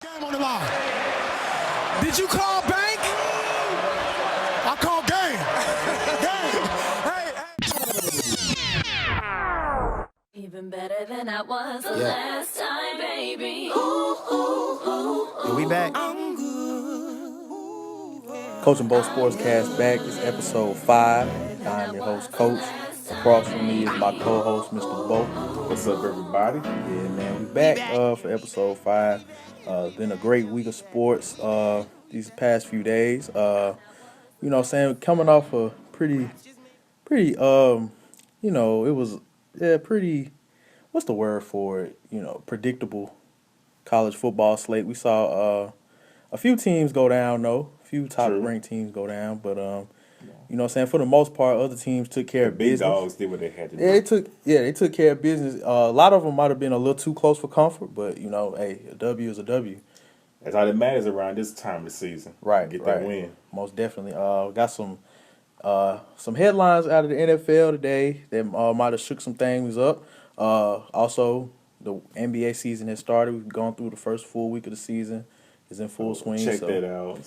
Game on the line. Did you call bank? I call game. Game. Hey. Even better than I was the last time, baby. Ooh. We back. I'm good. Coach and Bo Sportscast back. It's episode 5. I'm your host, Coach. Across from me is my co-host, Mr. Bo. What's up, everybody? Yeah, man, we back for episode 5. It's been a great week of sports these past few days. Coming off a pretty, it was pretty. What's the word for it? Predictable college football slate. We saw a few teams go down, though. A few top-ranked teams go down, but for the most part, other teams took care of business. Big dogs did what they had to do. They took care of business. A lot of them might have been a little too close for comfort, but a W is a W. That's all that matters around this time of the season. Right, Get right. that win. Most definitely. Got some headlines out of the NFL today that might have shook some things up. Also, the NBA season has started. We've gone through the first full week of the season. It's in full swing. Check that out.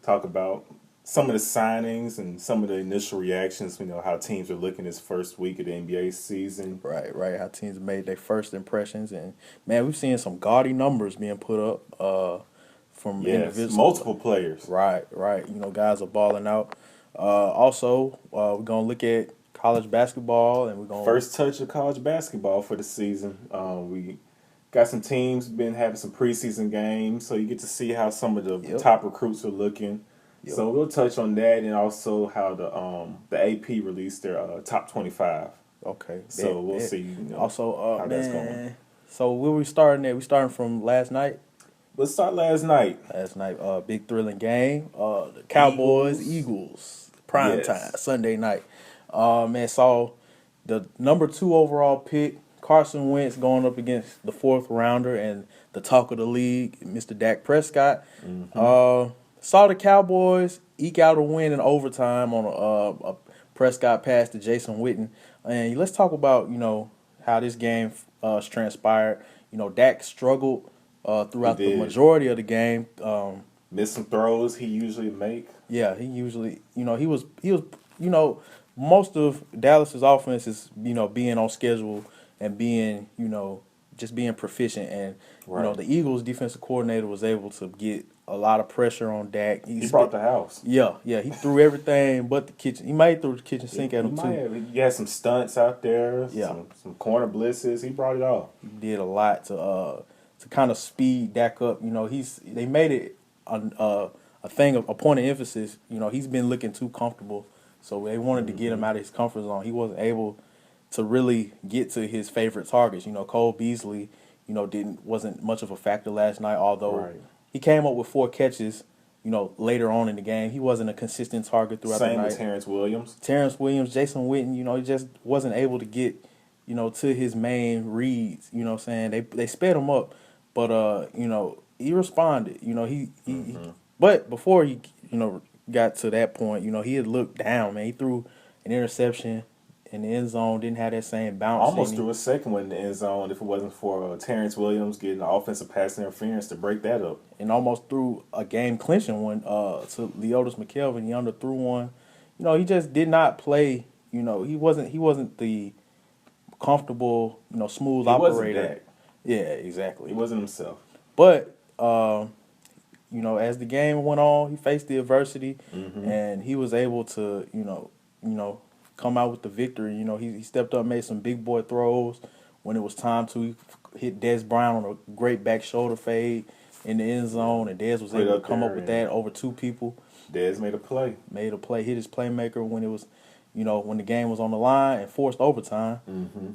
Talk about some of the signings and some of the initial reactions. How teams are looking this first week of the NBA season. Right. How teams made their first impressions, and man, we've seen some gaudy numbers being put up from individuals. Multiple players. Right. Guys are balling out. Also, we're gonna look at college basketball, and we're gonna first touch of college basketball for the season. We got some teams been having some preseason games, so you get to see how some of the top recruits are looking. Yep. So we'll touch on that, and also how the AP released their top 25. Okay. So we'll see. How that's going. So where we starting at? We starting from last night. Let's start last night. Big thrilling game. The Cowboys, Eagles, prime time, Sunday night. Saw the number 2 overall pick, Carson Wentz, going up against the 4th rounder and the talk of the league, Mr. Dak Prescott. Mm-hmm. Saw the Cowboys eke out a win in overtime on a Prescott pass to Jason Witten. And let's talk about, how this game transpired. Dak struggled throughout the majority of the game. Missed some throws he usually make. Yeah, he usually, he was, most of Dallas's offense is, being on schedule and being, just being proficient. And, the Eagles defensive coordinator was able to get a lot of pressure on Dak. He brought the house. Yeah. He threw everything but the kitchen. He might throw the kitchen sink at him, too. He had some stunts out there, yeah. some corner blitzes. He brought it all. He did a lot to kind of speed Dak up. They made it a point of emphasis. He's been looking too comfortable, so they wanted to get him out of his comfort zone. He wasn't able to really get to his favorite targets. Cole Beasley, wasn't much of a factor last night, although he came up with 4 catches, later on in the game. He wasn't a consistent target throughout the night. Same with Terrence Williams, Jason Witten, he just wasn't able to get, to his main reads. You know what I'm saying? They sped him up, but he responded. But before he, got to that point, he had looked down, man. He threw an interception in the end zone, didn't have that same bounce. Almost threw a second one in the end zone if it wasn't for Terrence Williams getting the offensive pass interference to break that up. And almost threw a game-clinching one to Leotis McKelvin. He underthrew one. He just did not play. He wasn't the comfortable, smooth operator. Yeah, exactly. He wasn't himself. But as the game went on, he faced the adversity, and he was able to, come out with the victory. He stepped up, made some big boy throws when it was time to. He hit Dez Bryant on a great back shoulder fade in the end zone, and Dez was able to come up with that over 2 people. Dez made a play, hit his playmaker when it was, when the game was on the line and forced overtime.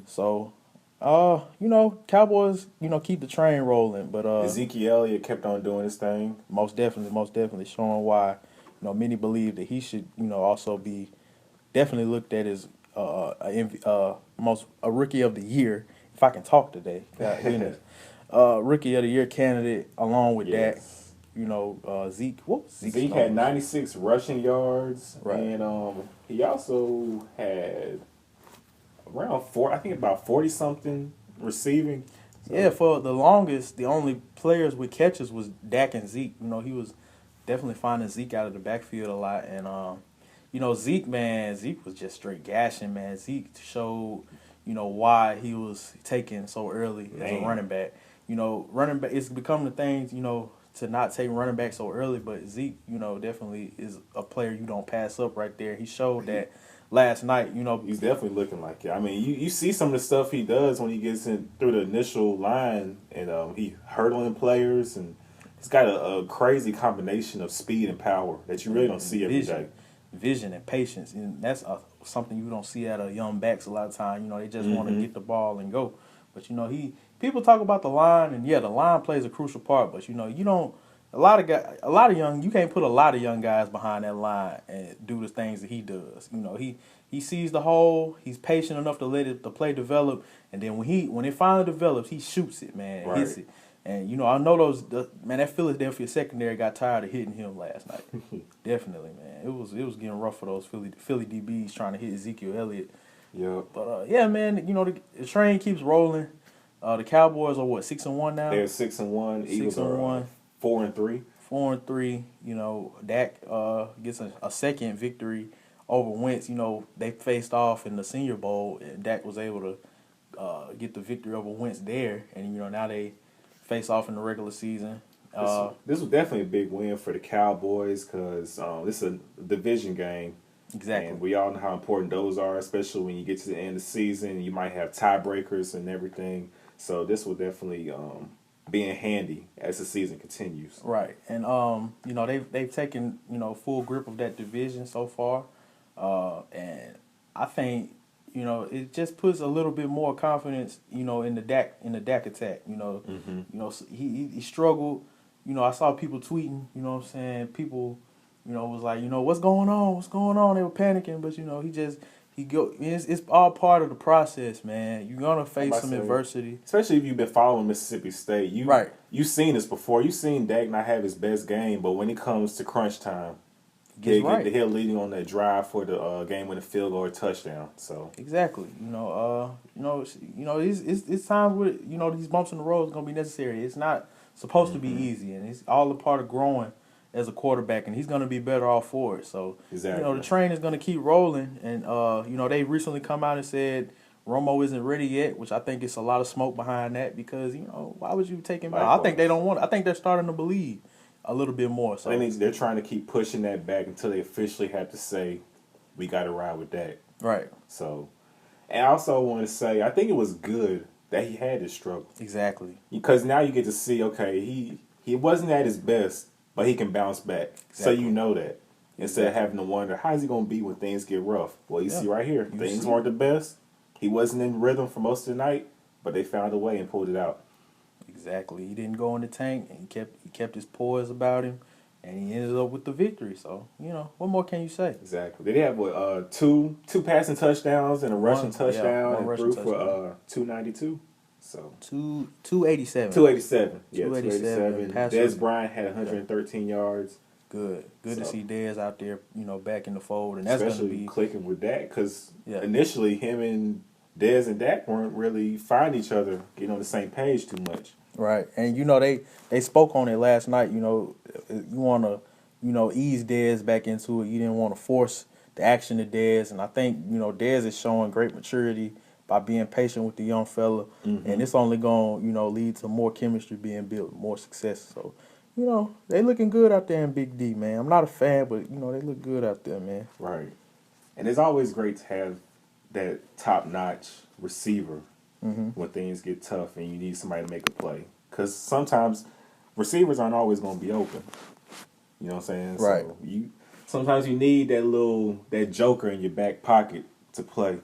So, Cowboys, keep the train rolling. But Ezekiel Elliott kept on doing his thing. Most definitely showing why, many believe that he should, also be definitely looked at as a rookie of the year. If I can talk today, rookie of the year candidate along with Dak. Zeke. Zeke had 96 rushing yards, and he also had around about 40 something receiving. So, Yeah, for the longest, the only players with catches was Dak and Zeke. He was definitely finding Zeke out of the backfield a lot. And, Zeke, man, Zeke was just straight gashing, man. Zeke showed, why he was taken so early as a running back. Running back, it's become the thing, to not take running back so early. But Zeke, definitely is a player you don't pass up right there. He showed that last night, he's definitely looking like it. I mean, you see some of the stuff he does when he gets in through the initial line, and he hurdling players, and he's got a crazy combination of speed and power that you really don't see every day. Vision and patience, and that's something you don't see out of young backs a lot of times. They just want to get the ball and go. But people talk about the line, and yeah, the line plays a crucial part. But you don't. You can't put a lot of young guys behind that line and do the things that he does. He sees the hole. He's patient enough to let the play develop, and then when it finally develops, he shoots it, man, right. hits it. And I know that Philadelphia secondary got tired of hitting him last night. Definitely, man. It was getting rough for those Philly DBs trying to hit Ezekiel Elliott. Yeah. But yeah, man, the train keeps rolling. The Cowboys are what, 6-1 now? They're 6-1. Eagles are 4-3. 4-3. Dak gets a second victory over Wentz. They faced off in the Senior Bowl, and Dak was able to get the victory over Wentz there. And now they face off in the regular season. This was definitely a big win for the Cowboys because this is a division game. Exactly. And we all know how important those are, especially when you get to the end of the season. You might have tiebreakers and everything. So this will definitely be in handy as the season continues. Right. And, they've taken, full grip of that division so far. And I think, it just puts a little bit more confidence, in the Dak attack. He struggled. I saw people tweeting. What I'm saying, people, was like, what's going on? What's going on? They were panicking, but it's all part of the process, man. You're gonna face some adversity, especially if you've been following Mississippi State. You've seen this before. You've seen Dak not have his best game, but when it comes to crunch time, he'll leading on that drive for the game with a field goal or touchdown. So exactly, it's times where these bumps in the road is gonna be necessary. It's not supposed to be easy, and it's all a part of growing as a quarterback, and he's gonna be better off for it. So the train is gonna keep rolling, and they recently come out and said Romo isn't ready yet, which I think it's a lot of smoke behind that because why would you take him out? I think they don't want. I think they're starting to believe a little bit more. So they're trying to keep pushing that back until they officially have to say we got to ride with that. Right. So, and I also want to say I think it was good that he had this struggle. Exactly. Because now you get to see, okay, he wasn't at his best, but he can bounce back. Exactly. So you know that. Instead of having to wonder, how's he going to be when things get rough? Well, you see right here, things weren't the best. He wasn't in rhythm for most of the night, but they found a way and pulled it out. Exactly. He didn't go in the tank, and he kept his poise about him, and he ended up with the victory. So, what more can you say? Exactly. They have two passing touchdowns and a rushing touchdown, and threw for 292. So 287. 287. Yeah, 287. Dez Bryant had 113 yards. Good to see Dez out there, back in the fold, and that's going to be clicking with Dak because initially him and Dez and Dak weren't really finding each other, getting on the same page too much. Right, and they spoke on it last night. You want to ease Dez back into it. You didn't want to force the action to Dez, and I think Dez is showing great maturity by being patient with the young fella, and it's only going to lead to more chemistry being built, more success. So. They looking good out there in Big D, man. I'm not a fan, but, they look good out there, man. Right. And it's always great to have that top-notch receiver when things get tough and you need somebody to make a play. Because sometimes receivers aren't always going to be open. You know what I'm saying? Right. So sometimes you need that joker in your back pocket to play.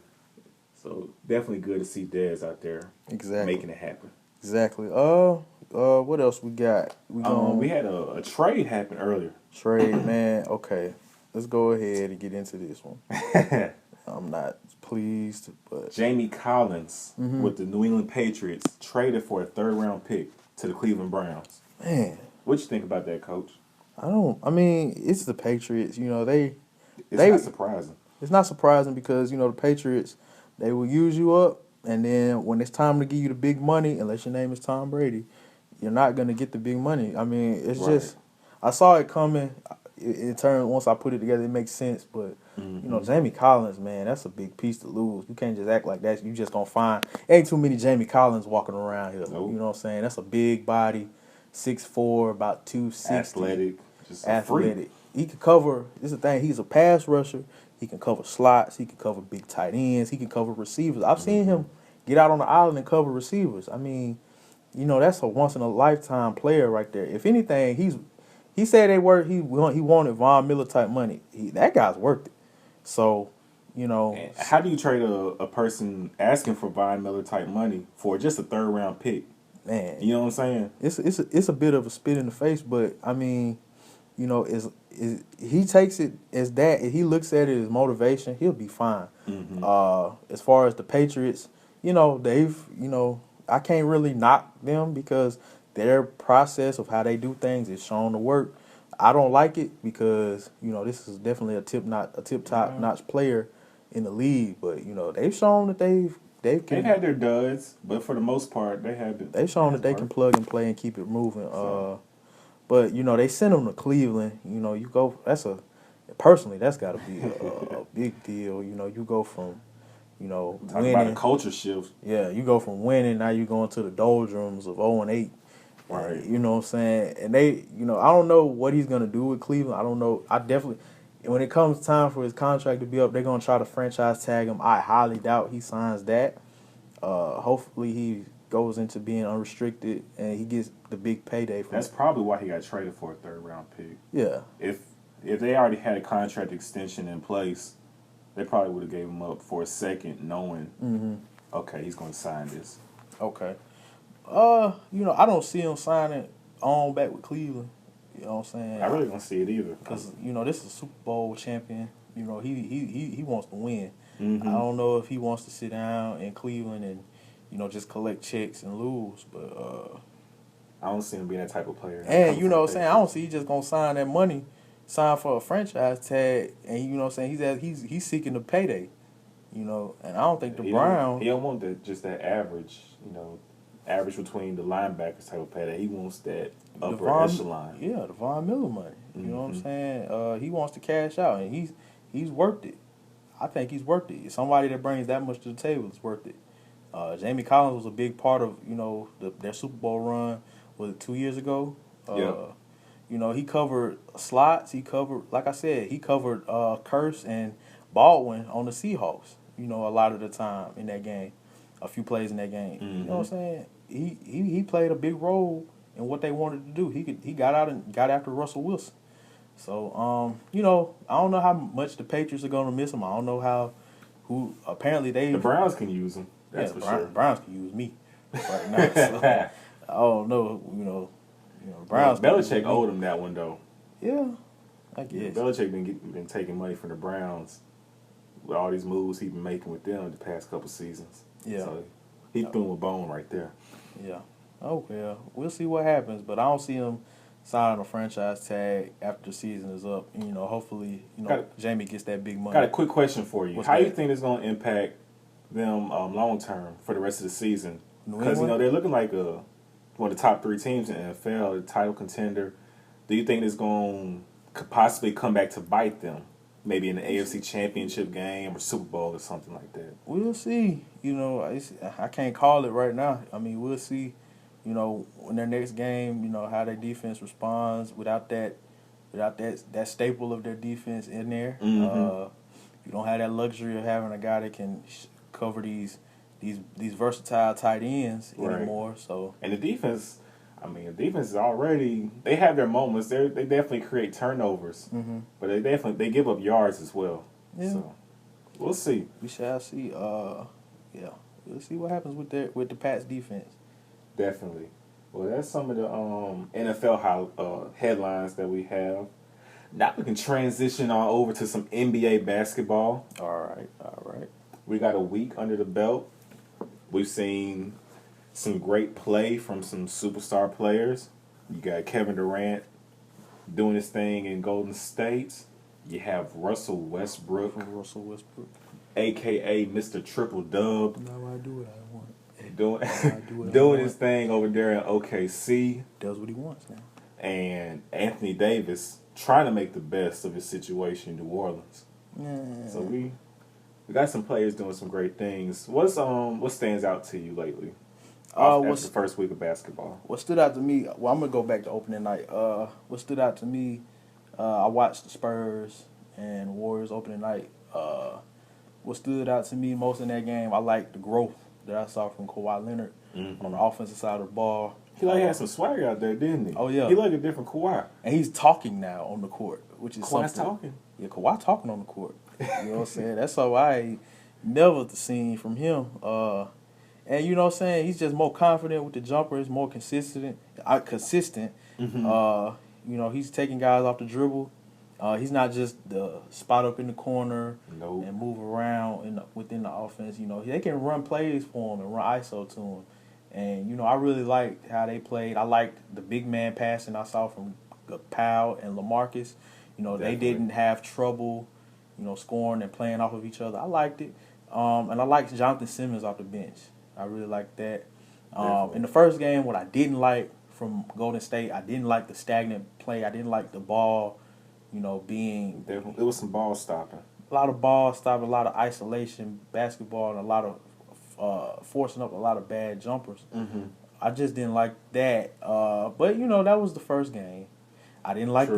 So definitely good to see Dez out there making it happen. Exactly. What else we got? We had a trade happen earlier. Trade, man. Okay, let's go ahead and get into this one. I'm not pleased, but Jamie Collins with the New England Patriots traded for a third-round pick to the Cleveland Browns. Man, what you think about that, Coach? It's the Patriots. It's not surprising. It's not surprising because the Patriots, they will use you up And then when it's time to give you the big money, unless your name is Tom Brady, you're not gonna get the big money. I mean, it's just I saw it coming. In turn, once I put it together, it makes sense. But you know, Jamie Collins, man, that's a big piece to lose. You can't just act like that. You just gonna find ain't too many Jamie Collins walking around here. Nope. You know what I'm saying? That's a big body, 6'4", about 260. Athletic, just Athletic. He can cover. This is the thing. He's a pass rusher. He can cover slots. He can cover big tight ends. He can cover receivers. I've seen him get out on the island and cover receivers. I mean, you know, that's a once in a lifetime player right there. If anything, he said he wanted Von Miller type money. That guy's worth it. So, you know, and how do you trade a person asking for Von Miller type money for just a 3rd round pick? Man, You know what I'm saying? it's a bit of a spit in the face, but I mean, you know, is he takes it as that. If he looks at it as motivation, he'll be fine. As far as the Patriots, you know, I can't really knock them because their process of how they do things is shown to work. I don't like it because, you know, this is definitely a tip top notch player in the league, but you know, they've shown that they've had their duds, but for the most part, they've shown that they can plug and play and keep it moving. But you know, they sent him to Cleveland. You know, personally, that's got to be a big deal. You know, you go from, you know, talking winning, about a culture shift. Yeah, you go from winning, now you going to the doldrums of 0-8. Right. You know what I'm saying? And they, you know, I don't know what he's gonna do with Cleveland. I don't know. I definitely, when it comes time for his contract to be up, they're gonna try to franchise tag him. I highly doubt he signs that. Hopefully he goes into being unrestricted and he gets the big payday from That's probably why he got traded for a 3rd round pick. Yeah. If they already had a contract extension in place, they probably would have gave him up for a second, knowing, okay, he's going to sign this. Okay. You know, I don't see him signing on back with Cleveland. You know what I'm saying? I really don't see it either. Because, you know, this is a Super Bowl champion. You know, he wants to win. I don't know if he wants to sit down in Cleveland and, you know, just collect checks and lose. But I don't see him being that type of player. And, you know what I'm saying, I don't see he just going to sign that money, sign for a franchise tag, and, you know what I'm saying, he's seeking the payday. You know, and I don't think the Browns... He don't want that average, you know, average between the linebackers type of payday. He wants that upper echelon. Yeah, the Von Miller money. You know what I'm saying? He wants to cash out, and he's worth it. I think he's worth it. Somebody that brings that much to the table is worth it. Jamie Collins was a big part of, you know, their Super Bowl run, was it 2 years ago? You know, he covered slots. He covered, like I said, he covered Curse and Baldwin on the Seahawks, you know, a lot of the time in that game, a few plays in that game. You know what I'm saying? He played a big role in what they wanted to do. He got out and got after Russell Wilson. So, you know, I don't know how much the Patriots are going to miss him. I don't know apparently the Browns can use him. That's for sure. Browns can use me right now. So, I don't know, you know, Browns. Belichick owed him that one though. Yeah, I guess. Belichick been taking money from the Browns with all these moves he's been making with them the past couple seasons. Yeah, so he threw him a bone right there. Yeah. Oh well, we'll see what happens, but I don't see him signing a franchise tag after the season is up. You know, hopefully, Jamie gets that big money. Got a quick question for you. What's How that? you think it's going to impact them long term for the rest of the season? Because you know they're looking like one of the top 3 teams in the NFL, a title contender. Do you think it's going to possibly come back to bite them? Maybe in the AFC Championship game or Super Bowl or something like that. We'll see. You know, I can't call it right now. I mean, we'll see. You know, in their next game, you know how their defense responds without that staple of their defense in there. You don't have that luxury of having a guy that can cover these versatile tight ends anymore. So and the defense is already, they have their moments. They definitely create turnovers, but they give up yards as well. Yeah. So we'll see. We shall see. We'll see what happens with the Pats defense. Definitely. Well, that's some of the NFL headlines that we have. Now we can transition on over to some NBA basketball. All right. We got a week under the belt. We've seen some great play from some superstar players. You got Kevin Durant doing his thing in Golden State. You have Russell Westbrook a.k.a. Mr. Triple Dub, No, I do what I want. doing his thing over there in OKC. Does what he wants now. And Anthony Davis trying to make the best of his situation in New Orleans. Yeah. So we got some players doing some great things. What stands out to you lately? After the first week of basketball. What stood out to me? Well, I'm gonna go back to opening night. What stood out to me? I watched the Spurs and Warriors opening night. What stood out to me most in that game? I liked the growth that I saw from Kawhi Leonard on the offensive side of the ball. He had some swagger out there, didn't he? Oh yeah, he like a different Kawhi. And he's talking now on the court, which is Kawhi's something. talking. Yeah, Kawhi talking on the court. You know what I'm saying? That's all I never seen from him. And you know what I'm saying? He's just more confident with the jumper. He's more consistent. Mm-hmm. You know, he's taking guys off the dribble. He's not just the spot up in the corner and move around within the offense. You know, they can run plays for him and run ISO to him. And, you know, I really liked how they played. I liked the big man passing I saw from Powell and LaMarcus. You know, They didn't have trouble, you know, scoring and playing off of each other. I liked it. And I liked Jonathan Simmons off the bench. I really liked that. In the first game, what I didn't like from Golden State, I didn't like the stagnant play. I didn't like the ball, you know, being... There was some ball stopping. A lot of ball stopping, a lot of isolation basketball, and a lot of forcing up a lot of bad jumpers. Mm-hmm. I just didn't like that. But, you know, that was the first game. I didn't like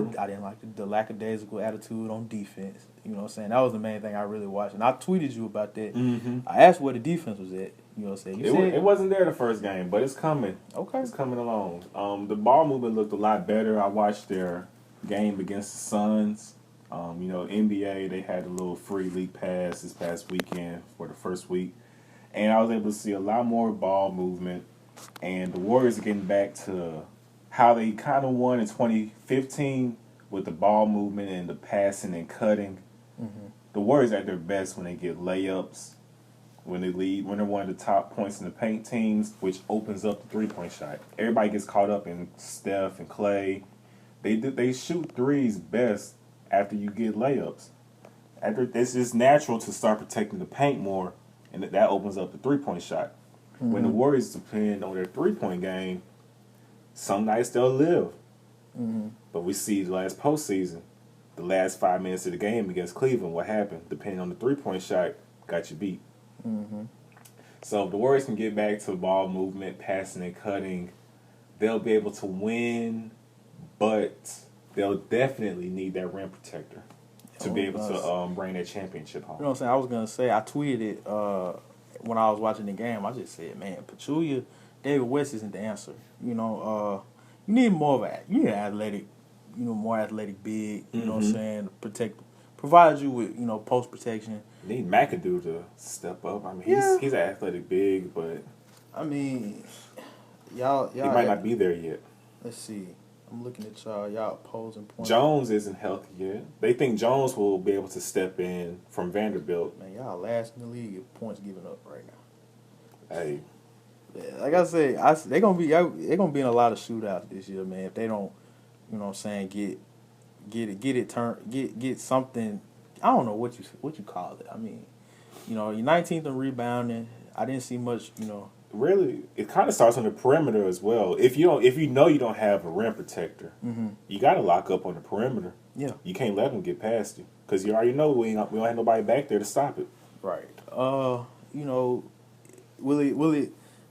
the lackadaisical attitude on defense. You know what I'm saying? That was the main thing I really watched. And I tweeted you about that. Mm-hmm. I asked where the defense was at. You know what I'm saying? It wasn't there the first game, but it's coming. Okay. It's coming along. The ball movement looked a lot better. I watched their game against the Suns. You know, NBA, they had a little free league pass this past weekend for the first week. And I was able to see a lot more ball movement. And the Warriors are getting back to how they kind of won in 2015 with the ball movement and the passing and cutting. Mm-hmm. The Warriors are at their best when they get layups, when they lead, when they're one of the top points in the paint teams, which opens up the three-point shot. Everybody gets caught up in Steph and Clay. They shoot threes best after you get layups. It's just natural to start protecting the paint more, and that opens up the three-point shot. Mm-hmm. When the Warriors depend on their three-point game, some nights they'll live. Mm-hmm. But we see the last postseason, the last 5 minutes of the game against Cleveland, what happened? Depending on the three-point shot, got you beat. Mm-hmm. So if the Warriors can get back to ball movement, passing and cutting, they'll be able to win, but they'll definitely need that rim protector to be able to bring that championship home. You know what I'm saying? I was going to say, I tweeted it when I was watching the game. I just said, man, Pachulia, David West isn't the answer. You know, you need more of you need an athletic, you know, more athletic big, you know what I'm saying, provide you with, you know, post protection. You need McAdoo to step up. I mean, he's an athletic big, but I mean, y'all he might not be there yet. Let's see. I'm looking at y'all opposing points. Jones isn't healthy yet. They think Jones will be able to step in from Vanderbilt. Man, y'all last in the league in points given up right now. Hey. Yeah, like I said, they're gonna be in a lot of shootouts this year, man. If they don't, you know what I'm saying, get something. I don't know what you call it. I mean, you know, you're 19th in rebounding. I didn't see much, you know. Really, it kind of starts on the perimeter as well. If you know you don't have a rim protector, you got to lock up on the perimeter. Yeah, you can't let them get past you because you already know we don't have nobody back there to stop it. Right. You know,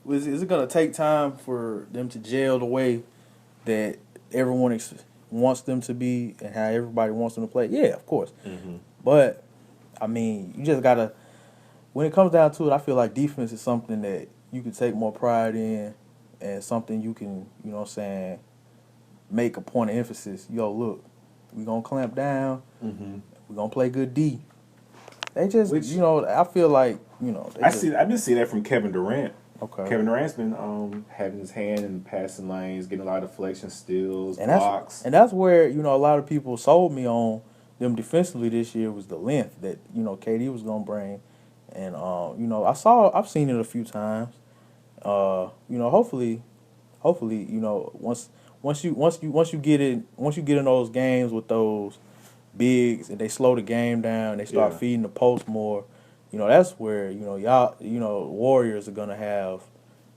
is it gonna take time for them to gel the way that everyone wants them to be and how everybody wants them to play? Yeah, of course. Mm-hmm. But I mean, you just gotta. When it comes down to it, I feel like defense is something that you can take more pride in, and something you can, you know what I'm saying, make a point of emphasis. Yo, look, we're going to clamp down. Mm-hmm. We're going to play good D. They just, you know, I feel like, you know. I've been seeing that from Kevin Durant. Okay. Kevin Durant's been having his hand in the passing lanes, getting a lot of deflection steals, blocks. And that's where, you know, a lot of people sold me on them defensively this year was the length that, you know, KD was going to bring. And, you know, I've seen it a few times. You know, hopefully, you know, once you get in those games with those bigs and they slow the game down, they start feeding the post more, that's where y'all Warriors are gonna have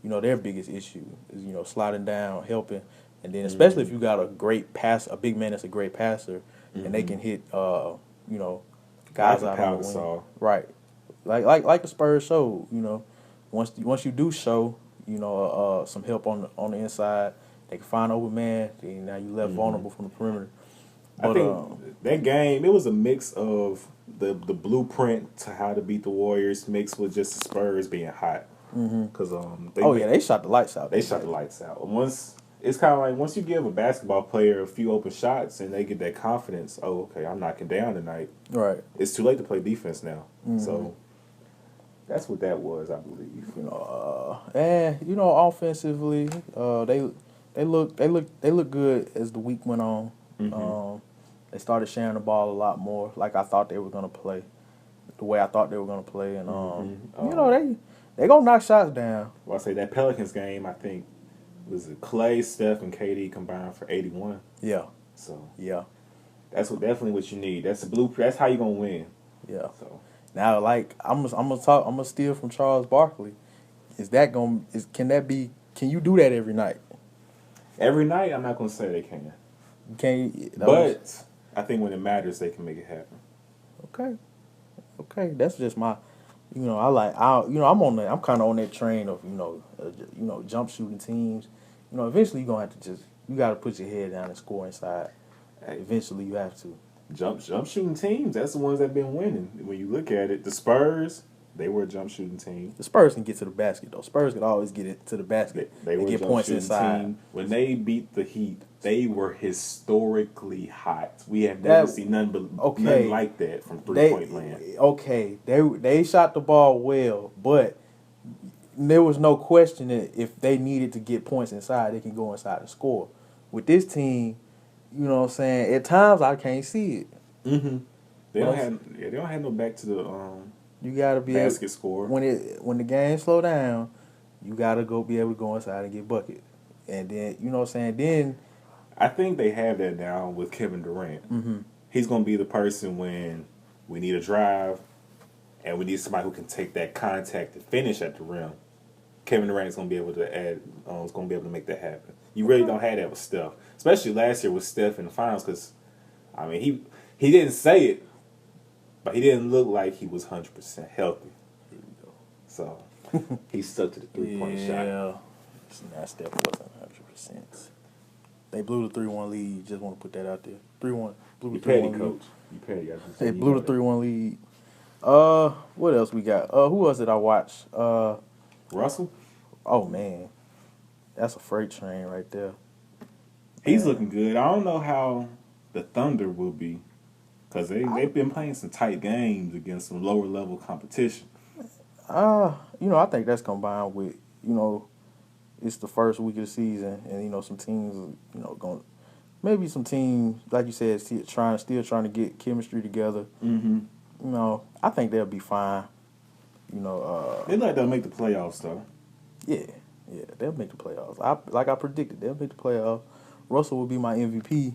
their biggest issue is sliding down, helping, and then especially if you got a big man that's a great passer, and they can hit guys Like out on the Saul. wing, right? Like the Spurs showed, once you do show some help on the inside, they can find open man. Then now you left vulnerable from the perimeter. But, I think that game, it was a mix of the blueprint to how to beat the Warriors mixed with just the Spurs being hot. Because they shot the lights out. They shot the lights out. It's kind of like once you give a basketball player a few open shots and they get that confidence, oh, okay, I'm knocking down tonight. Right. It's too late to play defense now. So that's what that was, I believe. And offensively, they look good as the week went on. They started sharing the ball a lot more, like I thought they were gonna play, the way I thought they were gonna play, and they gonna knock shots down. Well, I say that Pelicans game, I think was it Clay, Steph, and KD combined for 81. Yeah. So yeah, that's definitely what you need. That's the blueprint. That's how you gonna win. Yeah. So now, like I'm gonna steal from Charles Barkley. Can you do that every night? Every night, I'm not gonna say they can. You can't. But I think when it matters, they can make it happen. Okay. That's just my. I'm kind of on that train of jump shooting teams. Eventually you're gonna have to you got to put your head down and score inside. Eventually you have to. Jump shooting teams. That's the ones that've been winning. When you look at it, the Spurs, they were a jump shooting team. The Spurs can get to the basket though. Spurs can always get it to the basket. They were get a points jump inside. team. When they beat the Heat, they were historically hot. We have never seen nothing like that from 3-point land. Okay, they shot the ball well, but there was no question that if they needed to get points inside, they can go inside and score. With this team, you know what I'm saying? At times I can't see it. They don't have no back to the you gotta be basket score. When the game slow down, you gotta be able to go inside and get bucket. And then you know what I'm saying? Then I think they have that down with Kevin Durant. He's gonna be the person when we need a drive and we need somebody who can take that contact and finish at the rim. Kevin Durant's gonna be able to add. Is gonna be able to make that happen. You really don't have that with Steph, especially last year with Steph in the finals. Because I mean, he didn't say it, but he didn't look like he was 100% healthy. So he stuck to the 3-point shot. Yeah, Steph wasn't 100%. They blew the 3-1 lead. Just want to put that out there. 3-1. Blew the 3-1 lead. Coach. You petty. They blew the 3-1 lead. What else we got? Who was it I watched? Russell? Oh, man. That's a freight train right there. He's looking good. I don't know how the Thunder will be because they've been playing some tight games against some lower level competition. I think that's combined with, it's the first week of the season and, some teams, going maybe some teams, like you said, still trying to get chemistry together. I think they'll be fine. They like they'll make the playoffs though. Yeah, they'll make the playoffs. I predicted, they'll make the playoffs. Russell will be my MVP.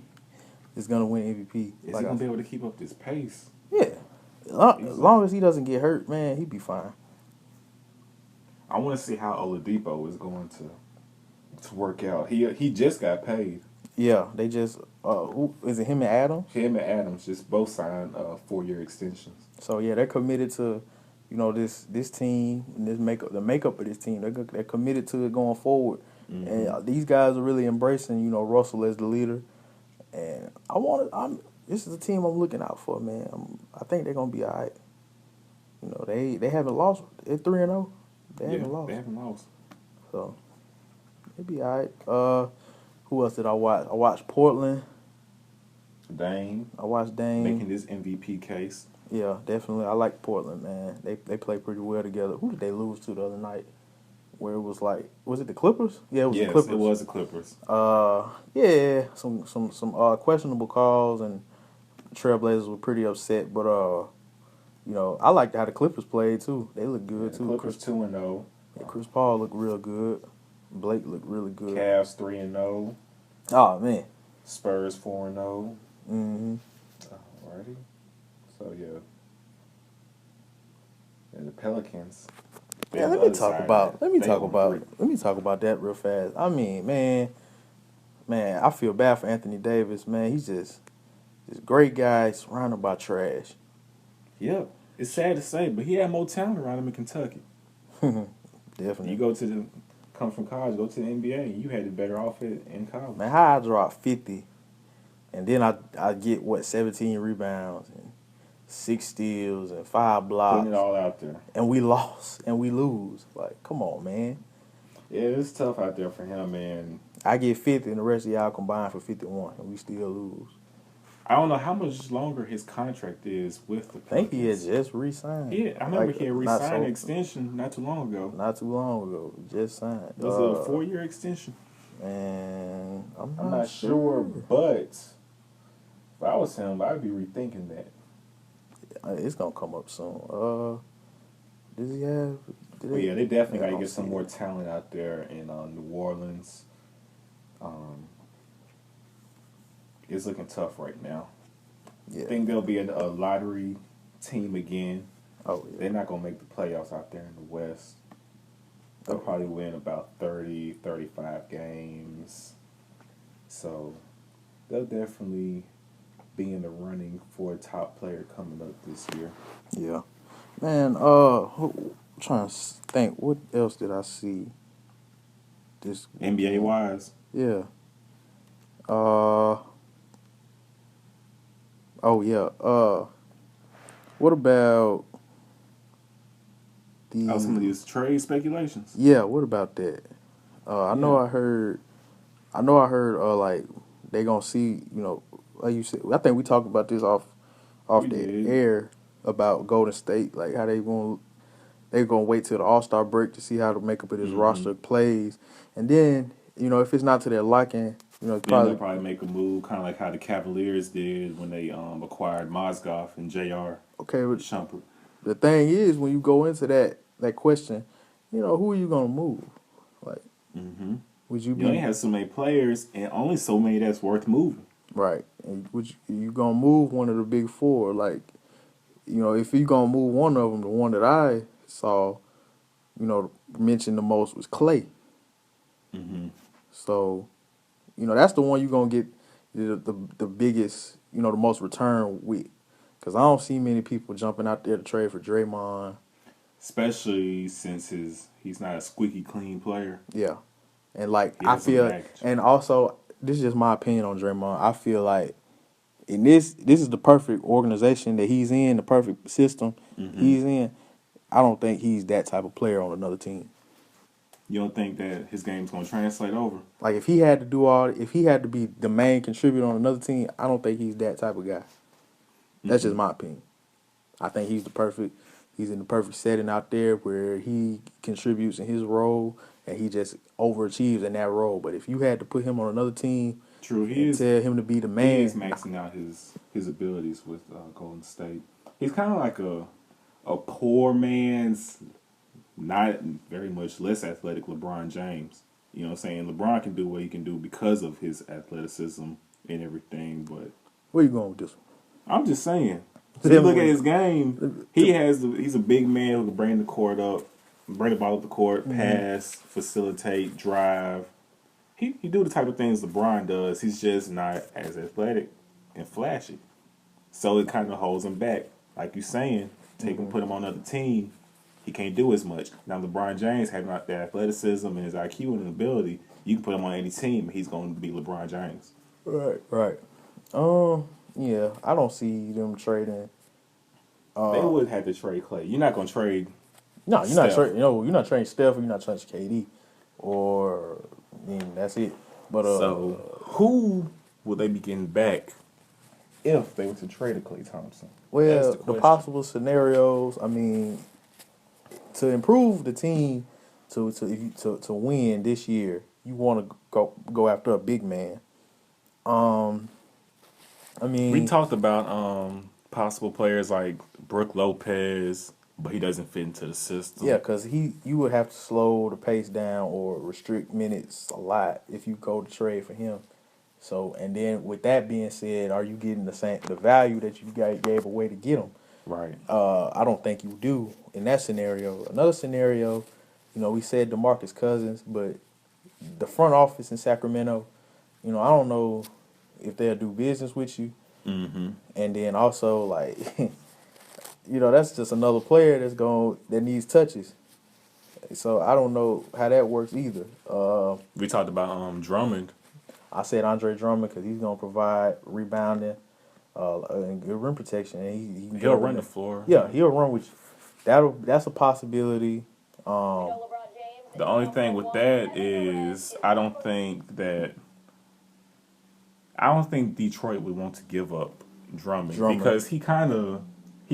He's gonna win MVP. Is he gonna be able to keep up this pace? Yeah, as long as he doesn't get hurt, man, he'd be fine. I want to see how Oladipo is going to work out. He just got paid. Yeah, they just who is it? Him and Adams. Him and Adams just both signed 4-year extensions. So yeah, they're committed to, this team and the makeup of this team. They're committed to it going forward. And these guys are really embracing, Russell as the leader. And this is the team I'm looking out for, man. I think they're gonna be all right. They haven't lost. They're 3-0. They haven't lost. So they'll be all right. Who else did I watch? I watched Portland. Dame. I watched Dame making this MVP case. Yeah, definitely. I like Portland, man. They play pretty well together. Who did they lose to the other night? Where it was like, was it the Clippers? Yeah, it was the Clippers. Yes, it was the Clippers. Yeah, some questionable calls and Trailblazers were pretty upset, but I liked how the Clippers played too. They look good too. Clippers 2-0. Yeah, Chris Paul looked real good. Blake looked really good. Cavs 3-0. Oh man. Spurs 4-0. Mm-hmm. Alrighty. So yeah, And the Pelicans. Yeah, let me talk about that real fast. I mean, man, I feel bad for Anthony Davis, man. He's just this great guy surrounded by trash. Yep. It's sad to say, but he had more talent around him in Kentucky. Definitely. You come from college, go to the NBA, you had it better off in college. Man, how I drop 50 and then I get 17 rebounds and 6 steals and 5 blocks. Putting it all out there. And we lost and we lose. Like, come on, man. Yeah, it's tough out there for him, man. I get 50 and the rest of y'all combine for 51 and we still lose. I don't know how much longer his contract is with the Pelicans. I think he had just re-signed. Yeah, I remember he had re-signed an extension not too long ago. Not too long ago. Just signed. Was it a 4-year extension? And I'm not sure, but if I was him, I'd be rethinking that. It's going to come up soon. Does he have... Yeah, they definitely got to get some more talent out there in New Orleans. It's looking tough right now. Yeah. I think they'll be a lottery team again. Oh, yeah. They're not going to make the playoffs out there in the West. They'll probably win about 30, 35 games. So they'll definitely be in the running for a top player coming up this year. Yeah. Man, I'm trying to think, what else did I see this NBA wise? Yeah. Oh yeah. What about some of these trade speculations? Yeah. What about that? I know I heard. Like they gonna see. Like you said. I think we talked about this off the air about Golden State. Like how they're gonna wait till the All-Star break to see how the makeup of this roster plays, and then if it's not to their liking. They'll probably make a move, kind of like how the Cavaliers did when they acquired Mozgov and Jr. Okay, but Shumpert. The thing is, when you go into that question, who are you gonna move? Like, would you? You only have so many players, and only so many that's worth moving. Right, and you gonna move one of the big four? Like, if you gonna move one of them, the one that I saw, mentioned the most was Clay. So. That's the one you're going to get the biggest, the most return with. Because I don't see many people jumping out there to trade for Draymond. Especially since he's not a squeaky clean player. Yeah. And, I feel, and also, this is just my opinion on Draymond. I feel like this is the perfect organization that he's in, the perfect system he's in. I don't think he's that type of player on another team. You don't think that his game's going to translate over? Like, if he had to be the main contributor on another team, I don't think he's that type of guy. That's just my opinion. I think he's in the perfect setting out there where he contributes in his role and he just overachieves in that role. But if you had to put him on another team, tell him to be the man. He is maxing out his abilities with Golden State. He's kind of like a poor man's, not very much less athletic LeBron James. You know what I'm saying? LeBron can do what he can do because of his athleticism and everything, but... Where you going with this one? I'm just saying. So you look at his game, he's a big man who can bring the ball up the court, pass, facilitate, drive. He do the type of things LeBron does. He's just not as athletic and flashy. So it kind of holds him back. Like you're saying, put him on another team, he can't do as much. Now, LeBron James having the athleticism and his IQ and ability, you can put him on any team, and he's going to be LeBron James. Right. Yeah, I don't see them trading. They would have to trade Clay. You're not going to trade. No, you're not trading. You're not trading Steph. Or you're not trading KD, or that's it. But so who will they be getting back if they were to trade a Klay Thompson? Well, the possible scenarios. I mean, to improve the team to win this year, you want to go after a big man. I mean, we talked about possible players like Brook Lopez, but he doesn't fit into the system. Yeah, because you would have to slow the pace down or restrict minutes a lot if you go to trade for him. So, and then with that being said, are you getting the value that you gave away to get him? Right. I don't think you do in that scenario. Another scenario, we said DeMarcus Cousins, but the front office in Sacramento, I don't know if they'll do business with you. Mm-hmm. And then also, like, that's just another player that needs touches. So I don't know how that works either. We talked about Drummond. I said Andre Drummond because he's gonna provide rebounding, and good rim protection, and he can He'll run the floor. Yeah, he'll run with you. That's a possibility. The only thing with that is I don't think Detroit would want to give up Drummond. Because he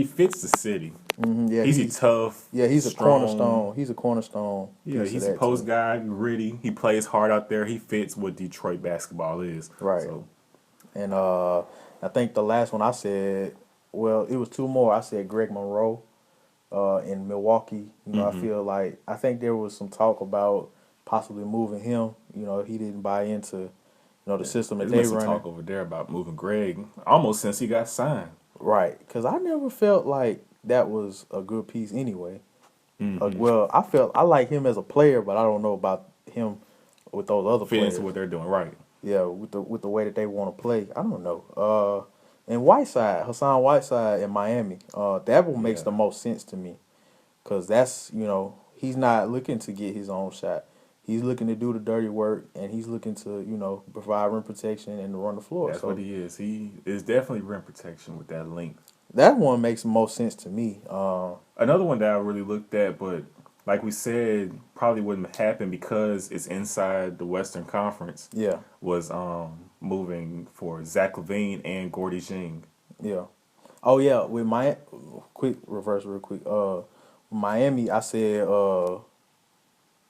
fits the city. Mm-hmm, yeah, he's tough. Yeah, he's strong. a cornerstone. He's a cornerstone. Yeah, he's a post guy, gritty. He plays hard out there. He fits what Detroit basketball is. Right. So. And I think the last one I said, well, it was two more. I said Greg Monroe in Milwaukee. I think there was some talk about possibly moving him. If he didn't buy into the system that they There's run. some talk over there about moving Greg almost since he got signed. Right, because I never felt like that was a good piece anyway. Mm-hmm. Well, I like him as a player, but I don't know about him with those other Fit players. into what they're doing, right? Yeah, with the way that they want to play, I don't know. And Hassan Whiteside in Miami, that one makes the most sense to me, because that's he's not looking to get his own shot. He's looking to do the dirty work, and he's looking to provide rim protection and to run the floor. That's what he is. He is definitely rim protection with that length. That one makes the most sense to me. Another one that I really looked at, but like we said, probably wouldn't happen because it's inside the Western Conference. Yeah. Was moving for Zach LaVine and Gordy Jing. Yeah. Oh yeah. With my quick reverse, real quick. Miami, I said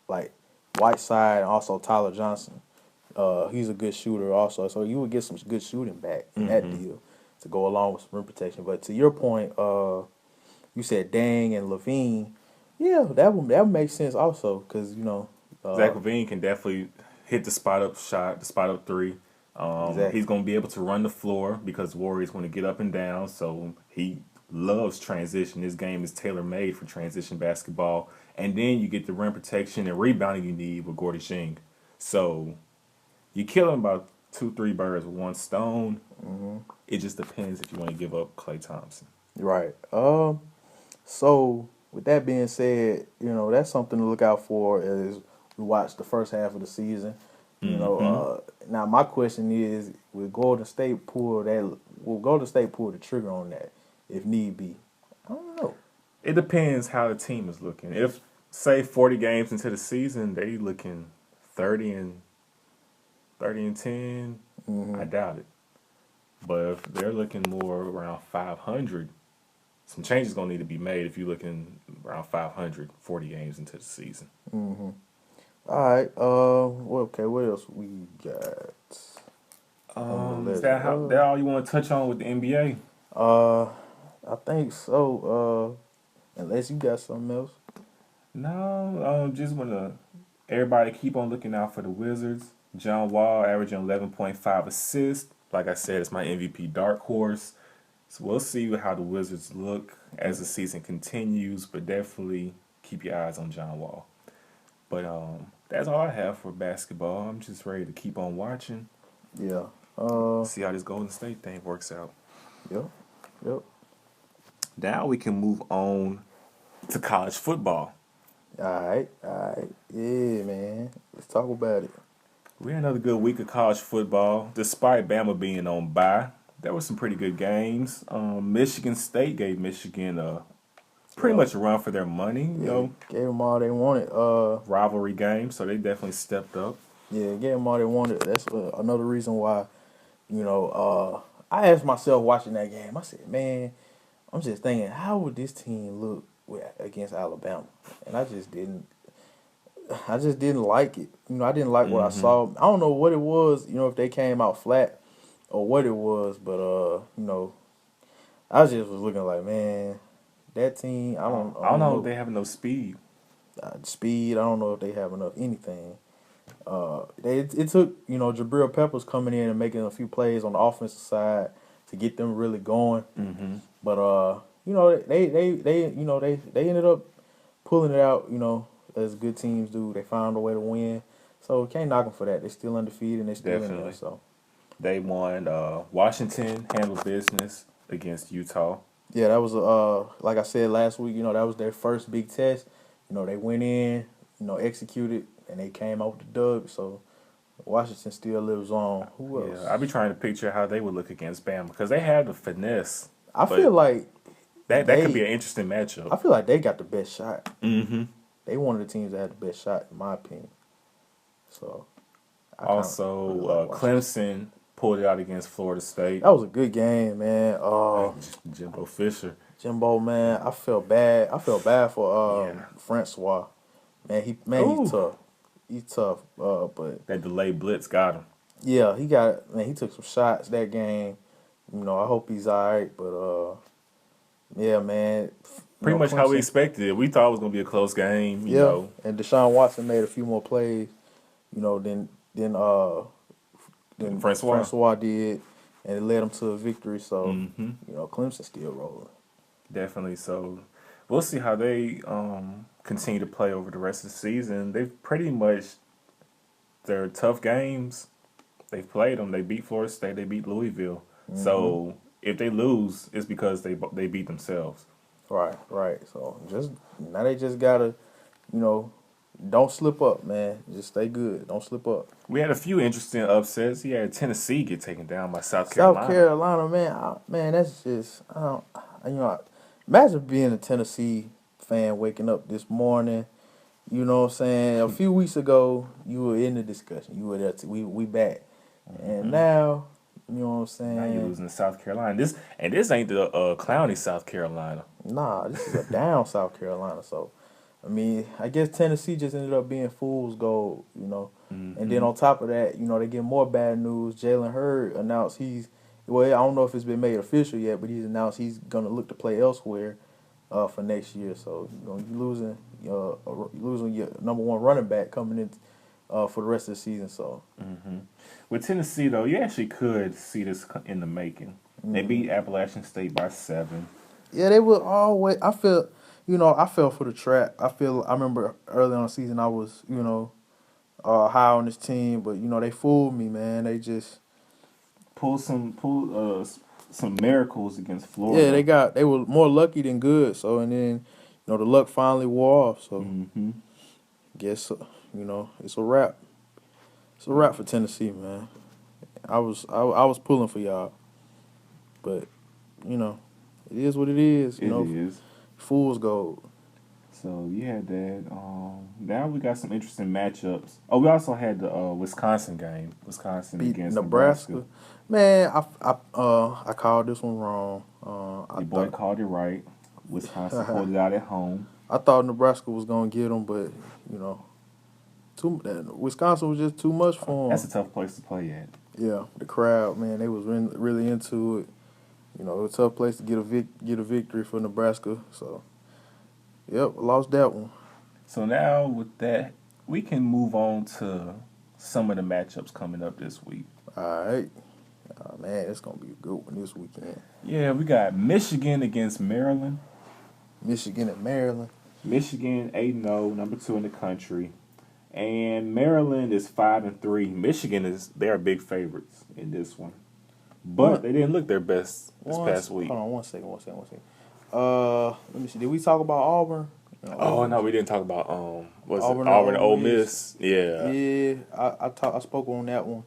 like Whiteside and also Tyler Johnson. He's a good shooter also, so you would get some good shooting back in that deal to go along with some rim protection. But to your point, you said Dang and Levine. Yeah, that would make sense also because Zach LaVine can definitely hit the spot up shot, the spot up three. Exactly. He's going to be able to run the floor because Warriors want to get up and down. So he loves transition. His game is tailor made for transition basketball. And then you get the rim protection and rebounding you need with Gordy Jing. So you're killing about 2-3 birds with one stone. Mm-hmm. It just depends if you want to give up Klay Thompson. Right. So with that being said, that's something to look out for as we watch the first half of the season. Now my question is, will Golden State pull the trigger on that if need be? I don't know. It depends how the team is looking. If, say, 40 games into the season, they looking 30 and 10, I doubt it. But if they're looking more around 500, some changes going to need to be made if you're looking around 500, 40 games into the season. Mm-hmm. All right. Okay. What else we got? Is that all you want to touch on with the NBA? I think so. Unless you got something else. No. Just want to everybody keep on looking out for the Wizards. John Wall averaging 11.5 assists. Like I said, it's my MVP dark horse. So we'll see how the Wizards look as the season continues. But definitely keep your eyes on John Wall. But that's all I have for basketball. I'm just ready to keep on watching. Yeah. See how this Golden State thing works out. Yep. Now we can move on to college football. All right. Yeah, man. Let's talk about it. We had another good week of college football. Despite Bama being on bye, there were some pretty good games. Michigan State gave Michigan pretty much a run for their money. Gave them all they wanted. Rivalry game, so they definitely stepped up. Yeah, gave them all they wanted. That's another reason why, I asked myself watching that game, I said, man, I'm just thinking, how would this team look against Alabama? And I just didn't like it. I didn't like what I saw. I don't know what it was, if they came out flat or what it was, but, I just was looking like, man, that team, I don't know if they have enough speed. Speed, I don't know if they have enough anything. It took, Jabril Peppers coming in and making a few plays on the offensive side to get them really going. Mm-hmm. But, they ended up pulling it out, as good teams do. They found a way to win. So can't knock them for that. They're still undefeated and they're still in there. So They won. Washington handled business against Utah. yeah, that was like I said last week. That was their first big test. They went in, executed, and they came out with the dub. So Washington still lives on. Who else? Yeah, I be trying to picture how they would look against Bama because they have the finesse. I feel like that could be an interesting matchup. I feel like they got the best shot. Mm-hmm. They one of the teams that had the best shot, in my opinion. So also, really like Clemson pulled it out against Florida State. That was a good game, man. Jimbo Fisher. Jimbo, man, I felt bad. I felt bad for Francois. Man, he's tough. He's tough. But that delayed blitz got him. Yeah, he took some shots that game. I hope he's all right. But yeah, man. Pretty much how we expected it. We thought it was gonna be a close game. You know. And Deshaun Watson made a few more plays. Than Francois did, and it led them to a victory. So Clemson still rolling. Definitely. So we'll see how they continue to play over the rest of the season. They've pretty much their tough games. They've played them. They beat Florida State. They beat Louisville. Mm-hmm. So if they lose, it's because they beat themselves. Right. So now they just gotta, don't slip up, man. Just stay good. Don't slip up. We had a few interesting upsets. He had Tennessee get taken down by South Carolina. South Carolina, man, that's just imagine being a Tennessee fan waking up this morning. You know what I'm saying? A few weeks ago, you were in the discussion. You were there. We back, and now, you know what I'm saying? Now you're losing to South Carolina. This ain't the clowny South Carolina. Nah, this is a down South Carolina. So, I guess Tennessee just ended up being fool's gold, And then on top of that, they get more bad news. Jalen Hurd announced I don't know if it's been made official yet, but he's announced he's going to look to play elsewhere for next year. So, you're losing your number one running back coming in for the rest of the season. So, with Tennessee, though, you actually could see this in the making. They beat Appalachian State by 7. Yeah, they would always. I fell for the trap. I remember early on the season I was, high on this team, but they fooled me, man. They just pulled some miracles against Florida. Yeah, they were more lucky than good. So and then, the luck finally wore off. So guess it's a wrap. It's a wrap for Tennessee, man. I was pulling for y'all, but it is what it is. It is. Fool's gold. So you had that. Now we got some interesting matchups. Oh, we also had the Wisconsin game. Wisconsin beat against Nebraska. Man, I called this one wrong. Your boy called it right. Wisconsin pulled it out at home. I thought Nebraska was gonna get them, but Wisconsin was just too much for them. That's a tough place to play at. Yeah, the crowd, man, they was really into it. It was a tough place to get a victory for Nebraska. So, yep, lost that one. So now with that, we can move on to some of the matchups coming up this week. All right. Oh, man, it's going to be a good one this weekend. Yeah, we got Michigan against Maryland. Michigan and Maryland. Michigan 8-0, number 2 in the country. And Maryland is 5-3. Michigan they're big favorites in this one. But they didn't look their best this past week. Hold on, one second. Let me see. Did we talk about Auburn? No, we didn't talk about Auburn and Ole Miss. Yeah. Yeah, I spoke on that one.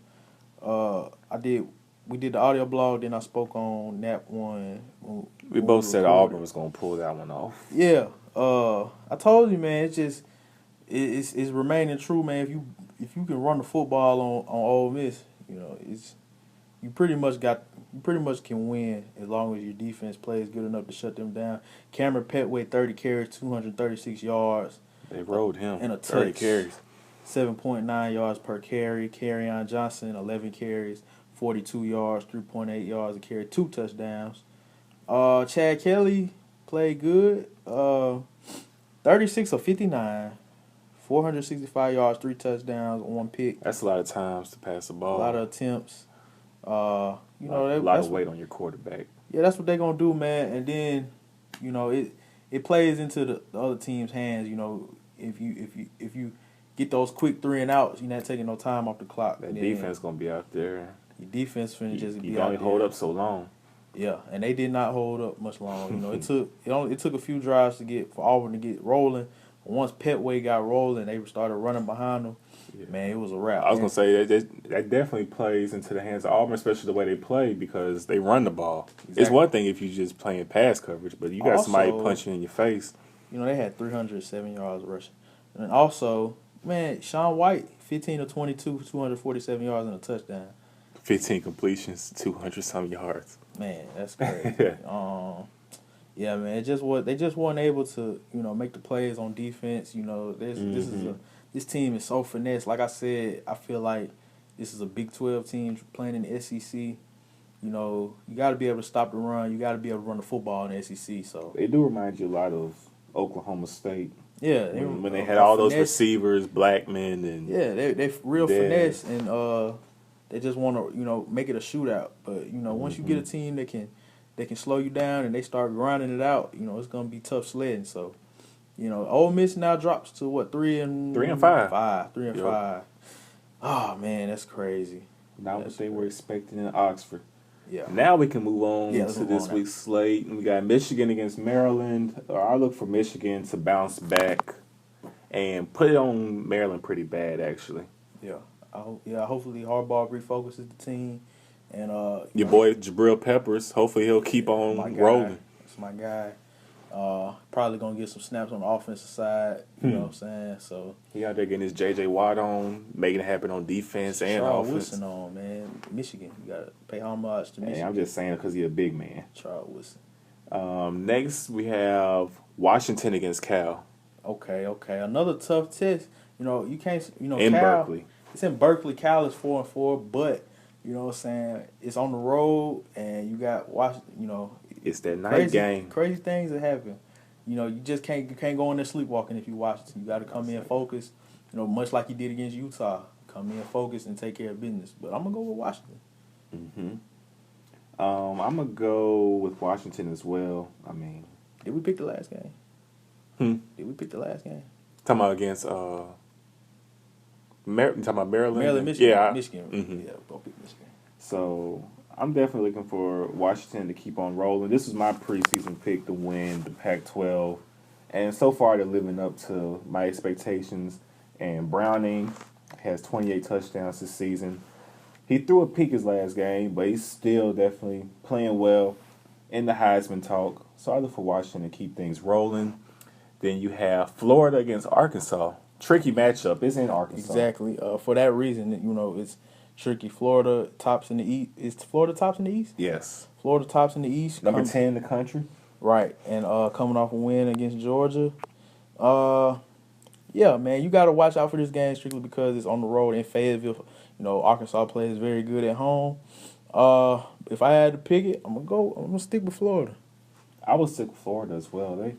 We did the audio blog, then I spoke on that one. We both said Auburn was gonna pull that one off. Yeah. I told you, man. It's remaining true, man. If you can run the football on Ole Miss, you pretty much can win as long as your defense plays good enough to shut them down. Cameron Petway, 30 carries, 236 yards. They rode him. And a touch. 30 carries. 7.9 yards per carry. Kerryon Johnson, 11 carries, 42 yards, 3.8 yards a carry, 2 touchdowns. Chad Kelly played good. 36 of 59. 465 yards, 3 touchdowns, 1 pick. That's a lot of times to pass the ball. A lot of attempts. A lot of weight on your quarterback. Yeah, that's what they're going to do, man. And then you know, it plays into the other team's hands. You know, if you get those quick 3 and outs, you're not taking no time off the clock. That defense gonna be out there. Your defense finna just be you out only there. hold up so long. Yeah, and they did not hold up much long. You know, it took a few drives for Auburn to get rolling. Once Petway got rolling, they started running behind them. Yeah. Man, it was a wrap. I was gonna say that definitely plays into the hands of Auburn, especially the way they play because they run the ball. Exactly. It's one thing if you just playing pass coverage, but you got also, somebody punching in your face. You know, they had 307 yards rushing, and also, man, Sean White, 15 of 22, 247 yards and a touchdown. 15 completions, 200-some yards. Man, that's crazy. Yeah, man, they just weren't able to, you know, make the plays on defense. You know, this team is so finesse. Like I said, I feel like this is a Big 12 team playing in the SEC. You know, you got to be able to stop the run. You got to be able to run the football in the SEC. So they do remind you a lot of Oklahoma State. Yeah, when they had all those receivers, Blackman and they real finesse and they just want to, you know, make it a shootout. But you know, once you get a team that can slow you down and they start grinding it out, you know, it's gonna be tough sledding. So, you know, Ole Miss now drops to what 3 and 5. 3 and 5. Oh man, that's crazy. Not what they were expecting in Oxford. Yeah. Now we can move on to this week's slate. We got Michigan against Maryland. I look for Michigan to bounce back and put it on Maryland pretty bad, actually. Yeah. Hopefully Harbaugh refocuses the team. And your boy Jabril Peppers, hopefully he'll keep on rolling. That's my guy. Probably going to get some snaps on the offensive side. You know what I'm saying? So he out there getting his J.J. Watt on, making it happen on defense and offense. Wilson on, man. Michigan. You got to pay homage to Michigan. Hey, I'm just saying because he's a big man. Charles Wilson. Next, we have Washington against Cal. Okay. Another tough test. You know, you can't, you know, in Cal, Berkeley. It's in Berkeley. Cal is 4-4, but, you know what I'm saying, it's on the road, and you got Washington, you know. It's that night game. Crazy things that happen. You know, you just can't go in there sleepwalking if you Washington. You got to come in focused, you know, much like you did against Utah. Come in focused and take care of business. But I'm going to go with Washington. I'm going to go with Washington as well. I mean. Did we pick the last game? Did we pick the last game? Talking about against talking about Maryland? Maryland, Michigan. Yeah. Michigan. Yeah, both pick Michigan. So I'm definitely looking for Washington to keep on rolling. This was my preseason pick to win the Pac-12. And so far they're living up to my expectations. And Browning has 28 touchdowns this season. He threw a pick his last game, but he's still definitely playing well in the Heisman talk. So I look for Washington to keep things rolling. Then you have Florida against Arkansas. Tricky matchup. It's in Arkansas. Exactly. For that reason, you know, it's tricky. Florida tops in the East. Is Florida tops in the East? Yes. Florida tops in the East. Number 10 in the country. Right. And coming off a win against Georgia. Yeah, man, you got to watch out for this game strictly because it's on the road in Fayetteville. You know, Arkansas plays very good at home. If I had to pick it, I'm gonna stick with Florida. I would stick with Florida as well. They,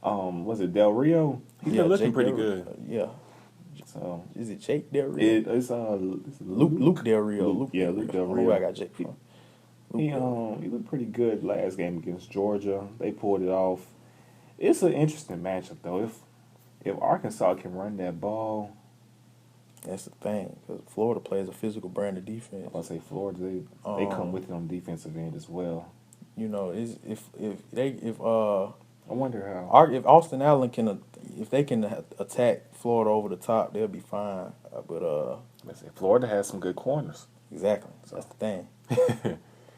was it Del Rio? He's been looking pretty good. Yeah. So is it Jake Del Rio? It's Luke Del Rio. Luke Del Rio. I don't know where I got Jake from. He looked pretty good last game against Georgia. They pulled it off. It's an interesting matchup though. If Arkansas can run that ball. That's the thing, because Florida plays a physical brand of defense. I'll say Florida, they come with it on the defensive end as well. You know, I wonder how if Austin Allen if they can attack Florida over the top, they'll be fine. But Florida has some good corners. Exactly, so that's the thing.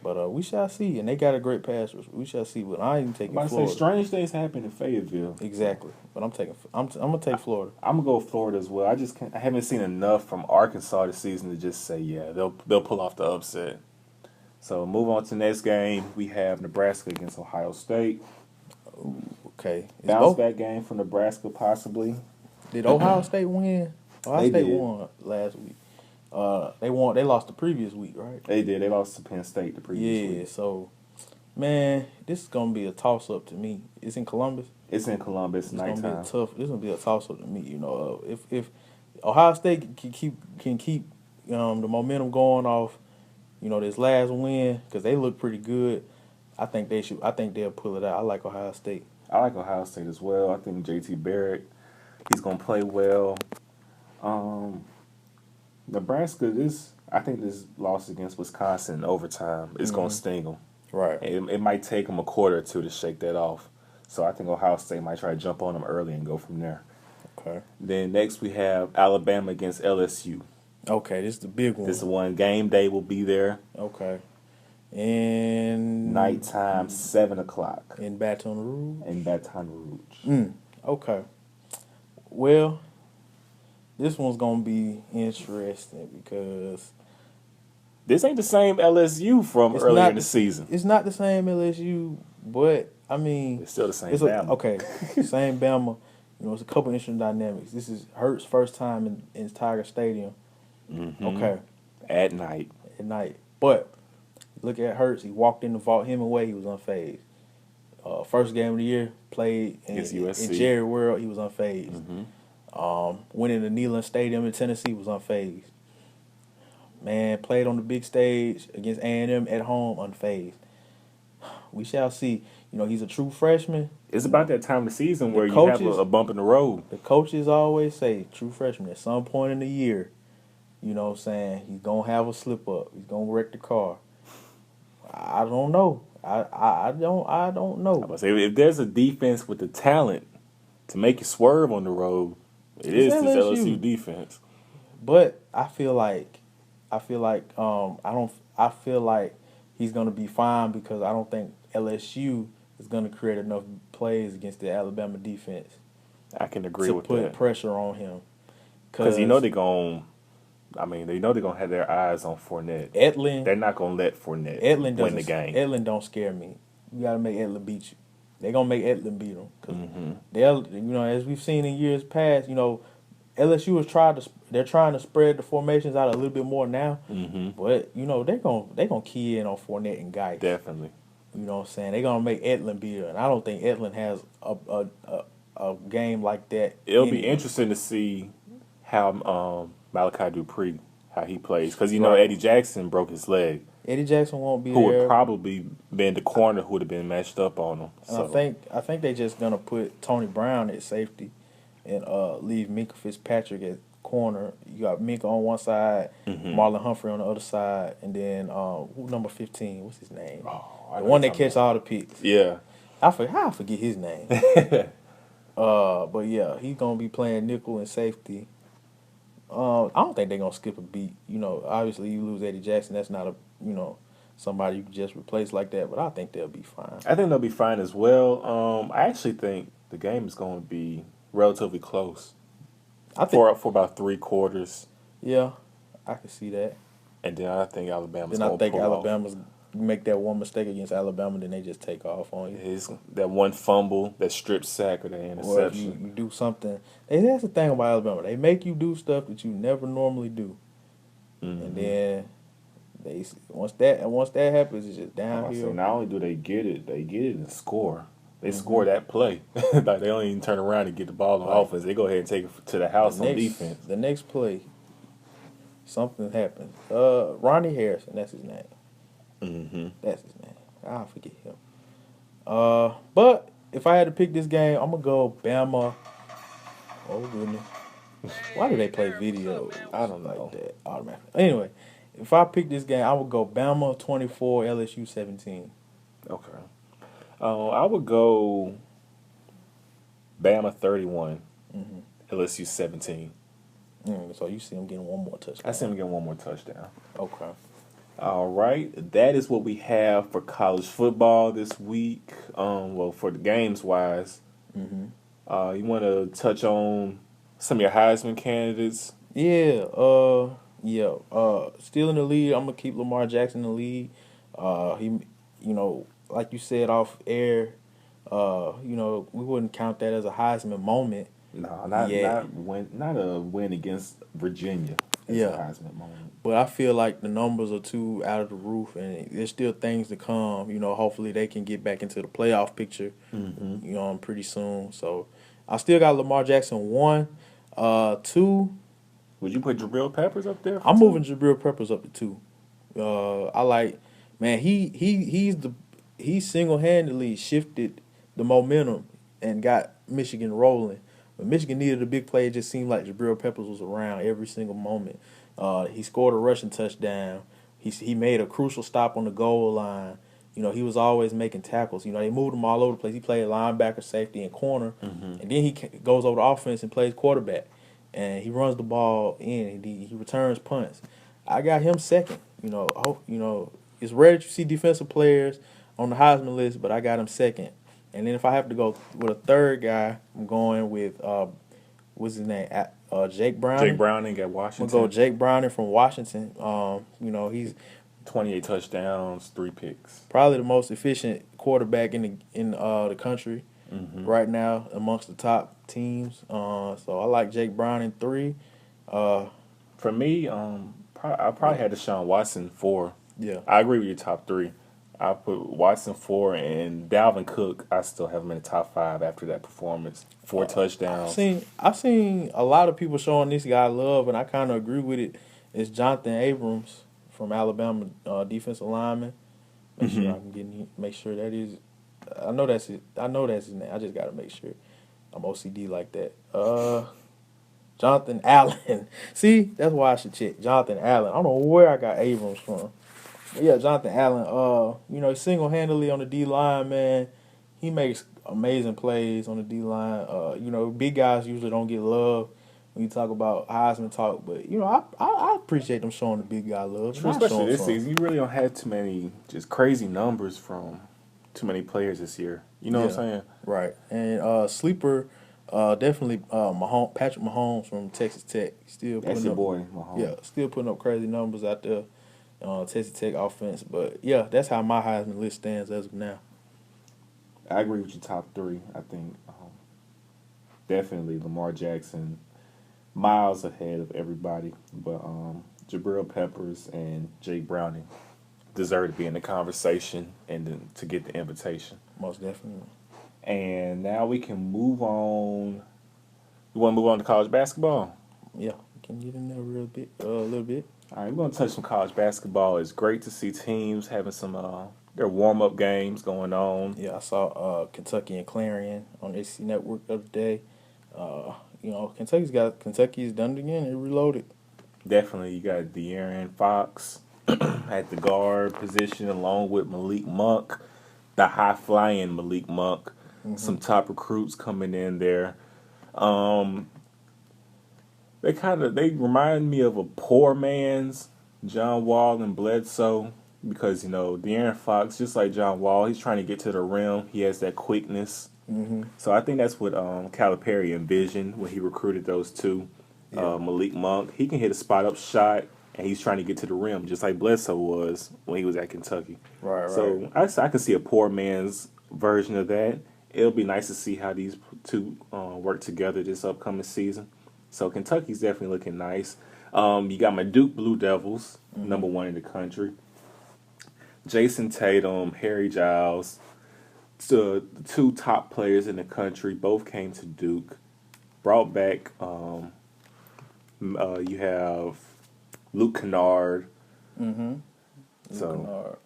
But we shall see, and they got a great pass rush. We shall see. But I ain't taking Florida. Say strange things happen in Fayetteville. Exactly, but I'm gonna take Florida. I'm gonna go with Florida as well. I haven't seen enough from Arkansas this season to just say they'll pull off the upset. So move on to the next game. We have Nebraska against Ohio State. Ooh, okay, Bounce back game for Nebraska possibly. Did Ohio State win? Ohio State won last week. They lost the previous week, right? They did. They lost to Penn State the previous week. Yeah, so, man, this is going to be a toss-up to me. It's in Columbus? It's in Columbus, nighttime. This is going to be a toss-up to me, you know. If Ohio State can keep the momentum going off, you know, this last win, because they look pretty good, I think they should. I think they'll pull it out. I like Ohio State. I like Ohio State as well. I think J.T. Barrett, he's gonna play well. Nebraska, I think this loss against Wisconsin in overtime is gonna sting them. Right. It might take them a quarter or two to shake that off. So I think Ohio State might try to jump on them early and go from there. Okay. Then next we have Alabama against LSU. Okay, this is the big one. This is one. Game day will be there. Okay. And Nighttime, 7:00. in Baton Rouge. In Baton Rouge. Okay. Well, this one's gonna be interesting because This ain't the same LSU from it's earlier not in the season. It's not the same LSU, but I mean, It's still the same it's Bama. okay, same Bama. You know, it's a couple interesting dynamics. This is Hurts' first time in Tiger Stadium. Mm-hmm. Okay, At night. but look at Hurts. He walked in the vault. Hemingway, he was unfazed. First game of the year, played Against in USC. Jerry World, he was unfazed. Mm-hmm. Winning the Neyland Stadium in Tennessee, was unfazed. Man, played on the big stage against A&M at home, unfazed. We shall see. You know, he's a true freshman. It's about that time of the season where you coaches- have a bump in the road. The coaches always say, true freshman, at some point in the year, you know what I'm saying, he's going to have a slip up. He's going to wreck the car. I don't know. I don't know. I was say, if there's a defense with the talent to make you swerve on the road, it is this LSU defense. But I feel like he's gonna be fine because I don't think LSU is gonna create enough plays against the Alabama defense I can agree to with put that. pressure on him. Because you know they're going to have their eyes on Fournette. Edlin, They're not going to let Fournette win the game. Edlin don't scare me. You gotta make Edlin beat you. They're gonna make Edlin beat them because Mm-hmm. they'll, you know, as we've seen in years past, you know, LSU is trying to spread the formations out a little bit more now, but you know they're gonna key in on Fournette and Geis. Definitely. You know what I'm saying? They're gonna make Edlin beat her, and I don't think Edlin has a game like that. It'll be interesting to see how Malachi Dupree, how he plays. Because, you know, Right. Eddie Jackson broke his leg. Eddie Jackson won't be Who there. would probably been the corner who would have been matched up on him. And So I think they just gonna put Tony Brown at safety and leave Minka Fitzpatrick at corner. You got Minka on one side, Marlon Humphrey on the other side, and then who number 15? What's his name? The one that catch all the picks. yeah. I forget his name. But yeah, he's gonna be playing nickel and safety. I don't think they're gonna skip a beat. You know, obviously you lose Eddie Jackson. That's not somebody you can just replace like that. But I think they'll be fine. I think they'll be fine as well. I actually think the game is going to be relatively close. I think, For about 3 quarters. yeah, I can see that. And then I think Alabama's Then I going to think pull off. Alabama's make that one mistake against Alabama, then they just take off on you. It's that one fumble, that strip sack, or that Or if interception. you do something. That's the thing about Alabama. They make you do stuff that you never normally do, and then once that happens, it's just downhill. So not only do they get it and score. They score that play. Like they don't even turn around and get the ball on offense. They go ahead and take it to the house on defense. The next play, something happens. Ronnie Harrison, that's his name. Mm-hmm. That's his name. I forget him. But if I had to pick this game, I'm gonna go Bama. Oh goodness, why do they play videos? I don't know. Like that automatically. Anyway, if I pick this game, I would go Bama 24, LSU 17. Okay. I would go Bama 31, LSU 17. So you see them getting one more touchdown. I see them getting one more touchdown. Okay. All right, that is what we have for college football this week. Well, for the games wise, you want to touch on some of your Heisman candidates? Yeah. Still in the lead. I'm gonna keep Lamar Jackson in the lead. He, like you said off air, we wouldn't count that as a Heisman moment. No, not a win against Virginia. As a Heisman moment. But I feel like the numbers are too out of the roof, and there's still things to come. Hopefully they can get back into the playoff picture. Pretty soon. So I still got Lamar Jackson 1, 2. Would you put Jabril Peppers up there? I'm moving Jabril Peppers up to 2. I like, man. He's he single-handedly shifted the momentum and got Michigan rolling. But Michigan needed a big play. It just seemed like Jabril Peppers was around every single moment. He scored a rushing touchdown. He made a crucial stop on the goal line. You know, he was always making tackles. You know, they moved him all over the place. He played linebacker, safety, and corner. And then he goes over to offense and plays quarterback. And he runs the ball in, and he returns punts. I got him second. You know, it's rare that you see defensive players on the Heisman list, but I got him second. And then if I have to go with a third guy, I'm going with what's his name? Jake Browning. Jake Browning at Washington. I'm gonna go Jake Browning from Washington. You know, he's 28 touchdowns, 3 picks. probably the most efficient quarterback in the country right now amongst the top teams. So I like Jake Browning 3. For me, I probably had Deshaun Watson 4. Yeah. I agree with your top 3. I put Watson 4 and Dalvin Cook. I still have him in the top 5 after that performance. 4 touchdowns. I've seen a lot of people showing this guy love, and I kind of agree with it. It's Jonathan Abrams from Alabama, defensive lineman. Make sure I can make sure that is. I know that's it. I know that's his name. I just gotta make sure. I'm OCD like that. Jonathan Allen. See, that's why I should check Jonathan Allen. I don't know where I got Abrams from. But yeah, Jonathan Allen, you know, single-handedly on the D-line, man. He makes amazing plays on the D-line. You know, big guys usually don't get love when you talk about Heisman talk. But, you know, I appreciate them showing the big guy love. True, especially this season. You really don't have too many just crazy numbers from too many players this year. You know what I'm saying? Right. And sleeper, definitely Patrick Mahomes from Texas Tech. That's your boy, Mahomes. Yeah, still putting up crazy numbers out there. Texas Tech offense, but yeah, that's how my Heisman list stands as of now. I agree with your top 3. I think definitely Lamar Jackson, miles ahead of everybody. But Jabril Peppers and Jake Browning deserve to be in the conversation and then to get the invitation. Most definitely. And now we can move on. You want to move on to college basketball? Yeah, we can get in there a little bit. All right, we're going to touch some college basketball. It's great to see teams having some their warm-up games going on. Yeah, I saw Kentucky and Clarion on SEC Network the other day. You know, Kentucky's done it again. They reloaded. Definitely, you got De'Aaron Fox at the guard position along with Malik Monk, the high-flying Malik Monk. Some top recruits coming in there. They remind me of a poor man's John Wall and Bledsoe because, you know, De'Aaron Fox, just like John Wall, he's trying to get to the rim. He has that quickness. So I think that's what Calipari envisioned when he recruited those two. Malik Monk, he can hit a spot-up shot, and he's trying to get to the rim, just like Bledsoe was when he was at Kentucky. Right. So I can see a poor man's version of that. It'll be nice to see how these two work together this upcoming season. So Kentucky's definitely looking nice. You got my Duke Blue Devils, number 1 in the country. Jason Tatum, Harry Giles, the 2 top players in the country, both came to Duke. Brought back, you have Luke Kennard. Luke Kennard.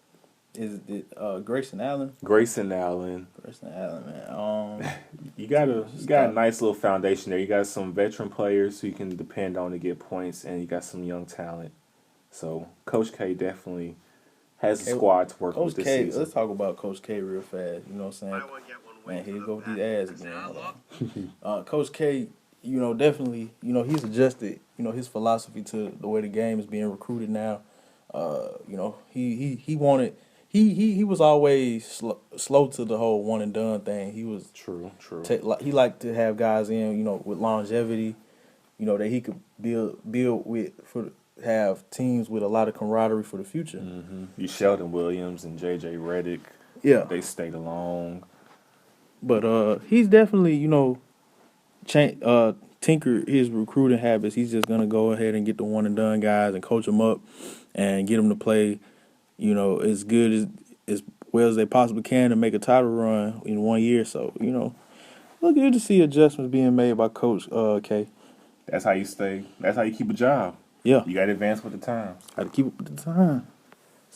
Is it Grayson Allen? Grayson Allen, man. You got a nice little foundation there. You got some veteran players who you can depend on to get points, and you got some young talent. So Coach K definitely has a squad to work with this season. Let's talk about Coach K real fast. You know what I'm saying? Man, here you go with these ads again. Coach K, you know, definitely, you know, he's adjusted, you know, his philosophy to the way the game is being recruited now. You know, he wanted. He was always slow to the whole one and done thing. He was true. He liked to have guys in, you know, with longevity, you know, that he could build with have teams with a lot of camaraderie for the future. You Sheldon Williams and J.J. Redick. Yeah, they stayed along. But he's definitely, you know, tinker his recruiting habits. He's just gonna go ahead and get the one and done guys and coach them up and get them to play, you know, as good as well as they possibly can to make a title run in 1 year. So, you know, look good to see adjustments being made by Coach K. That's how you stay. That's how you keep a job. Yeah. You got to advance with the times. Got to keep up with the time.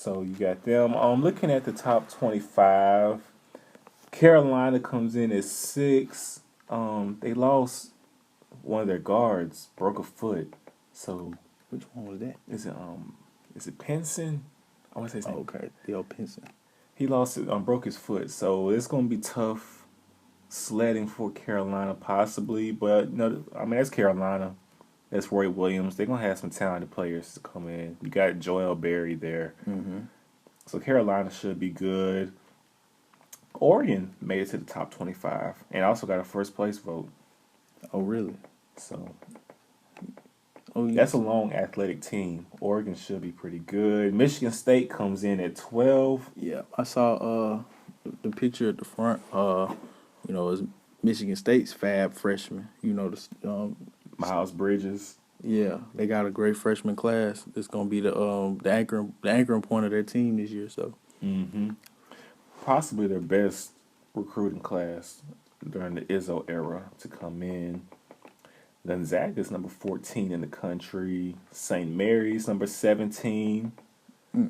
So you got them. Looking at the top 25, Carolina comes in at 6. They lost one of their guards, broke a foot. So Which one was that? is it Pinson? I want to say his name. Okay, Theo Pinson. He lost it, broke his foot. So it's gonna be tough sledding for Carolina possibly, but no, I mean that's Carolina. That's Roy Williams. They're gonna have some talented players to come in. You got Joel Berry there. Mm-hmm. So Carolina should be good. Oregon made it to the top 25 and also got a first place vote. Oh, really? So Oh, yeah. that's a long athletic team. Oregon should be pretty good. Michigan State comes in at 12. Yeah, I saw the picture at the front. It's Michigan State's fab freshman. Miles Bridges. Yeah, they got a great freshman class. It's gonna be the anchoring point of their team this year. So Possibly their best recruiting class during the Izzo era to come in. Gonzaga's number 14 in the country. St. Mary's number 17.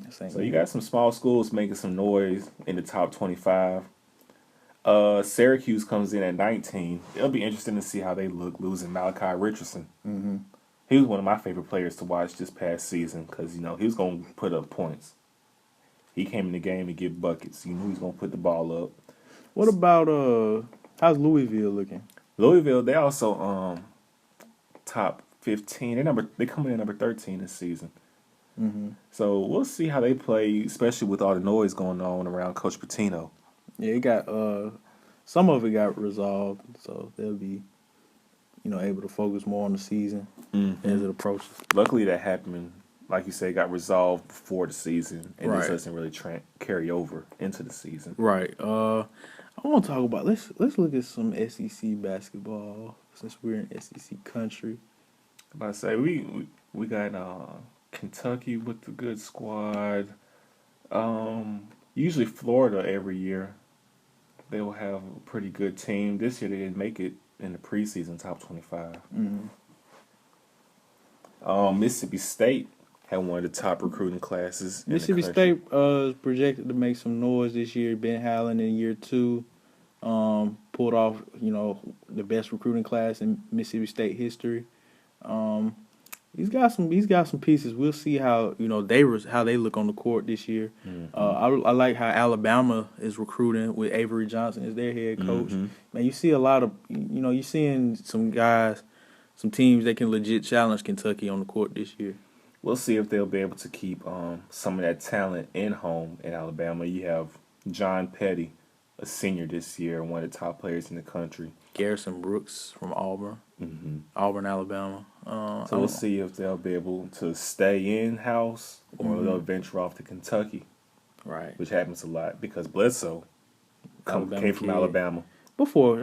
So you got some small schools making some noise in the top 25. Syracuse comes in at 19. It'll be interesting to see how they look losing Malachi Richardson. Mm-hmm. He was one of my favorite players to watch this past season because, he was going to put up points. He came in the game to get buckets. You knew he was going to put the ball up. What about how's Louisville looking? Louisville, they also top 15. They coming in number 13 this season. Mm-hmm. So we'll see how they play, especially with all the noise going on around Coach Pitino. Yeah, it got some of it got resolved, so they'll be able to focus more on the season as it approaches. Luckily, that happened, like you say, got resolved before the season, and Right. this doesn't really carry over into the season. Right. I want to talk about let's look at some SEC basketball since we're in SEC country. But I say we got Kentucky with the good squad. Usually Florida every year they will have a pretty good team. This year they didn't make it in the preseason top 25. Mississippi State had one of the top recruiting classes. Mississippi State is projected to make some noise this year. Ben Howland in year 2 pulled off the best recruiting class in Mississippi State history. He's got some pieces. We'll see how they look on the court this year. I like how Alabama is recruiting with Avery Johnson as their head coach. Man, you see a lot of you're seeing some guys, some teams that can legit challenge Kentucky on the court this year. We'll see if they'll be able to keep some of that talent in home in Alabama. You have John Petty, a senior this year, one of the top players in the country. Garrison Brooks from Auburn, Auburn, Alabama. So we'll see if they'll be able to stay in-house or they'll venture off to Kentucky. Right. Which happens a lot because Bledsoe came from kid. Alabama. Before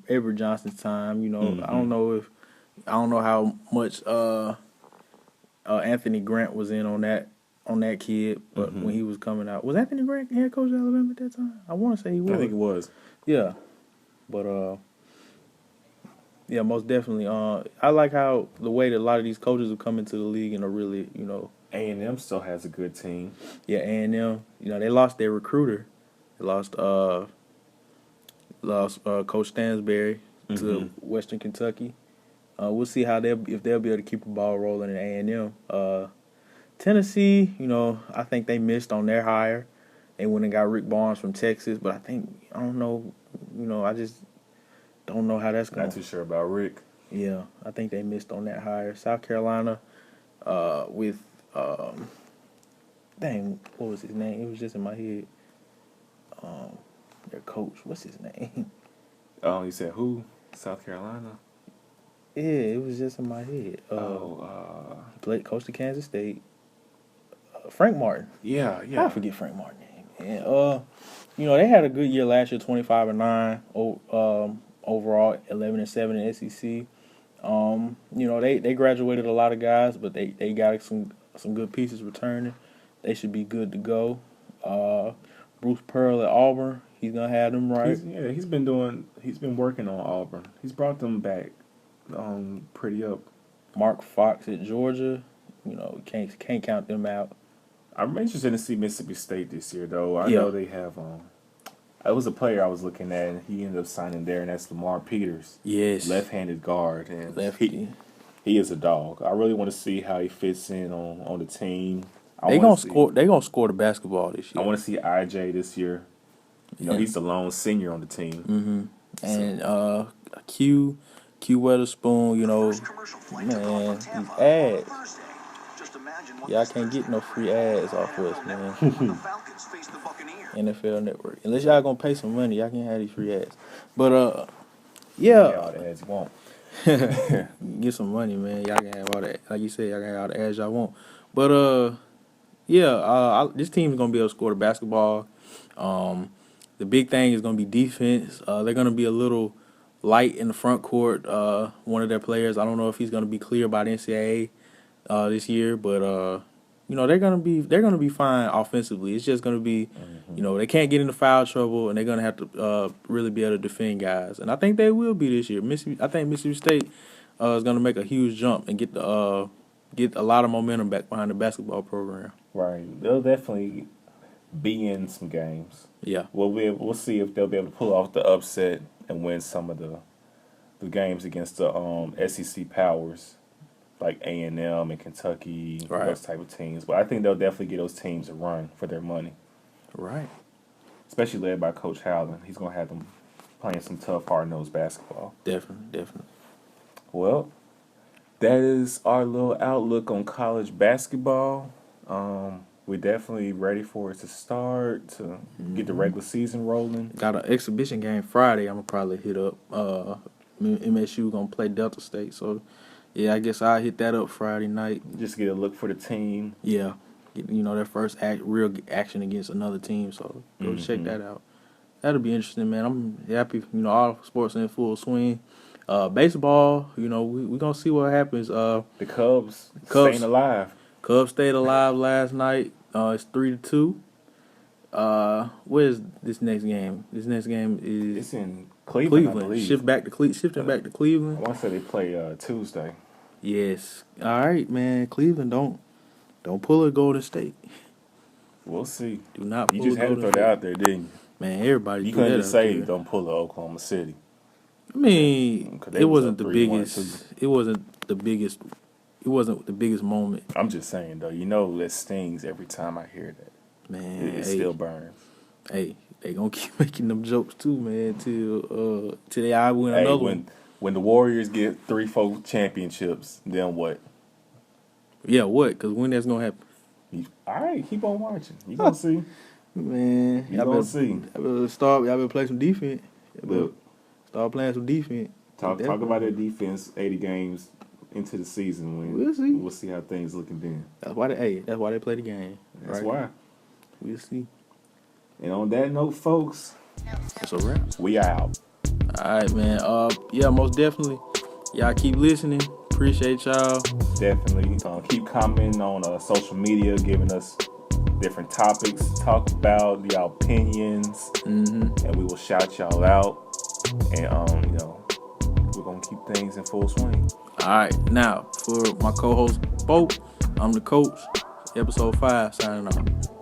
Avery Johnson's time, I don't know how much Anthony Grant was in on that kid, but when he was coming out, was Anthony Grant head coach of Alabama at that time? I want to say he was. I think it was. Yeah, but yeah, most definitely. I like how the way that a lot of these coaches have come into the league and are really, A&M still has a good team. Yeah, A&M. They lost their recruiter. They lost Coach Stansberry to Western Kentucky. We'll see how if they'll be able to keep the ball rolling in A&M. Tennessee, I think they missed on their hire. They went and got Rick Barnes from Texas, but I don't know. I just don't know how that's going. Not too sure about Rick. Yeah, I think they missed on that hire. South Carolina, with dang, what was his name? It was just in my head. Their coach, what's his name? Oh, you said who? South Carolina? Yeah, it was just in my head. Played coach to Kansas State. Frank Martin. Yeah. I forget Frank Martin's name. And they had a good year last year, 25-9 overall, 11-7 in SEC. They graduated a lot of guys, but they got some good pieces returning. They should be good to go. Bruce Pearl at Auburn, he's gonna have them right. He's been working on Auburn. He's brought them back pretty up. Mark Fox at Georgia, can't count them out. I'm interested to see Mississippi State this year, though. I know they have. It was a player I was looking at, and he ended up signing there, and that's Lamar Peters. Yes. Left-handed guard, and Lefty. he is a dog. I really want to see how he fits in on the team. They gonna score. They gonna score the basketball this year. I want to see IJ this year. You know, he's the lone senior on the team. Mm-hmm. And Q Weatherspoon. You know, man, these ads. Y'all can't get no free ads off us, man. NFL Network. Unless y'all gonna pay some money, y'all can't have these free ads. But yeah, all the ads you want. Get some money, man. Y'all can have all that. Like you said, y'all can have all the ads y'all want. But this team is gonna be able to score the basketball. The big thing is gonna be defense. They're gonna be a little light in the front court. One of their players, I don't know if he's gonna be cleared by the NCAA this year, but you know, they're gonna be fine offensively. It's just gonna be, you know, they can't get into foul trouble, and they're gonna have to really be able to defend guys. And I think they will be this year. I think Mississippi State is gonna make a huge jump and get a lot of momentum back behind the basketball program. Right, they'll definitely be in some games. Yeah, we'll see if they'll be able to pull off the upset and win some of the games against the SEC powers, like A&M and Kentucky, those type of teams. But I think they'll definitely get those teams a run for their money. Right. Especially led by Coach Howland. He's going to have them playing some tough, hard-nosed basketball. Definitely. Well, that is our little outlook on college basketball. We're definitely ready for it to start, to get the regular season rolling. Got an exhibition game Friday I'm going to probably hit up. MSU going to play Delta State, so... yeah, I guess I'll hit that up Friday night. Just get a look for the team. Yeah. Get, you know, their first real action against another team. So go check that out. That'll be interesting, man. I'm happy. You know, all sports in full swing. Baseball, you know, we going to see what happens. The Cubs staying alive. Cubs stayed alive last night. It's 3-2. Where's this next game? This next game is... it's in Cleveland, I believe. Shifting back to Cleveland. I want to say they play Tuesday. Yes. All right, man. Cleveland, don't pull a Golden State. We'll see. Do not pull a Golden State. You just had to throw that out there, didn't you? Man, everybody. You couldn't just say don't pull a Oklahoma City. I mean, it wasn't the biggest. It wasn't the biggest. It wasn't the biggest moment. I'm just saying, though. You know that stings every time I hear that. Man, it still burns. Hey, they gonna keep making them jokes too, man. Till they win another one. When the Warriors get 3-4 championships, then what? Yeah, what? Because when that's gonna happen? All right, keep on watching. You gonna see, man. You gonna see. Y'all better play some defense. Start playing some defense. Talk about their defense. 80 games into the season. We'll see how things looking then. That's why they play the game. That's why. We'll see. And on that note, folks, it's a wrap. We out. All right, man. Yeah, most definitely. Y'all keep listening. Appreciate y'all. Definitely. Keep commenting on social media, giving us different topics to talk about, y'all opinions, and we will shout y'all out. And you know, we're gonna keep things in full swing. All right, now for my co-host Bo, I'm the coach. Episode 5 signing off.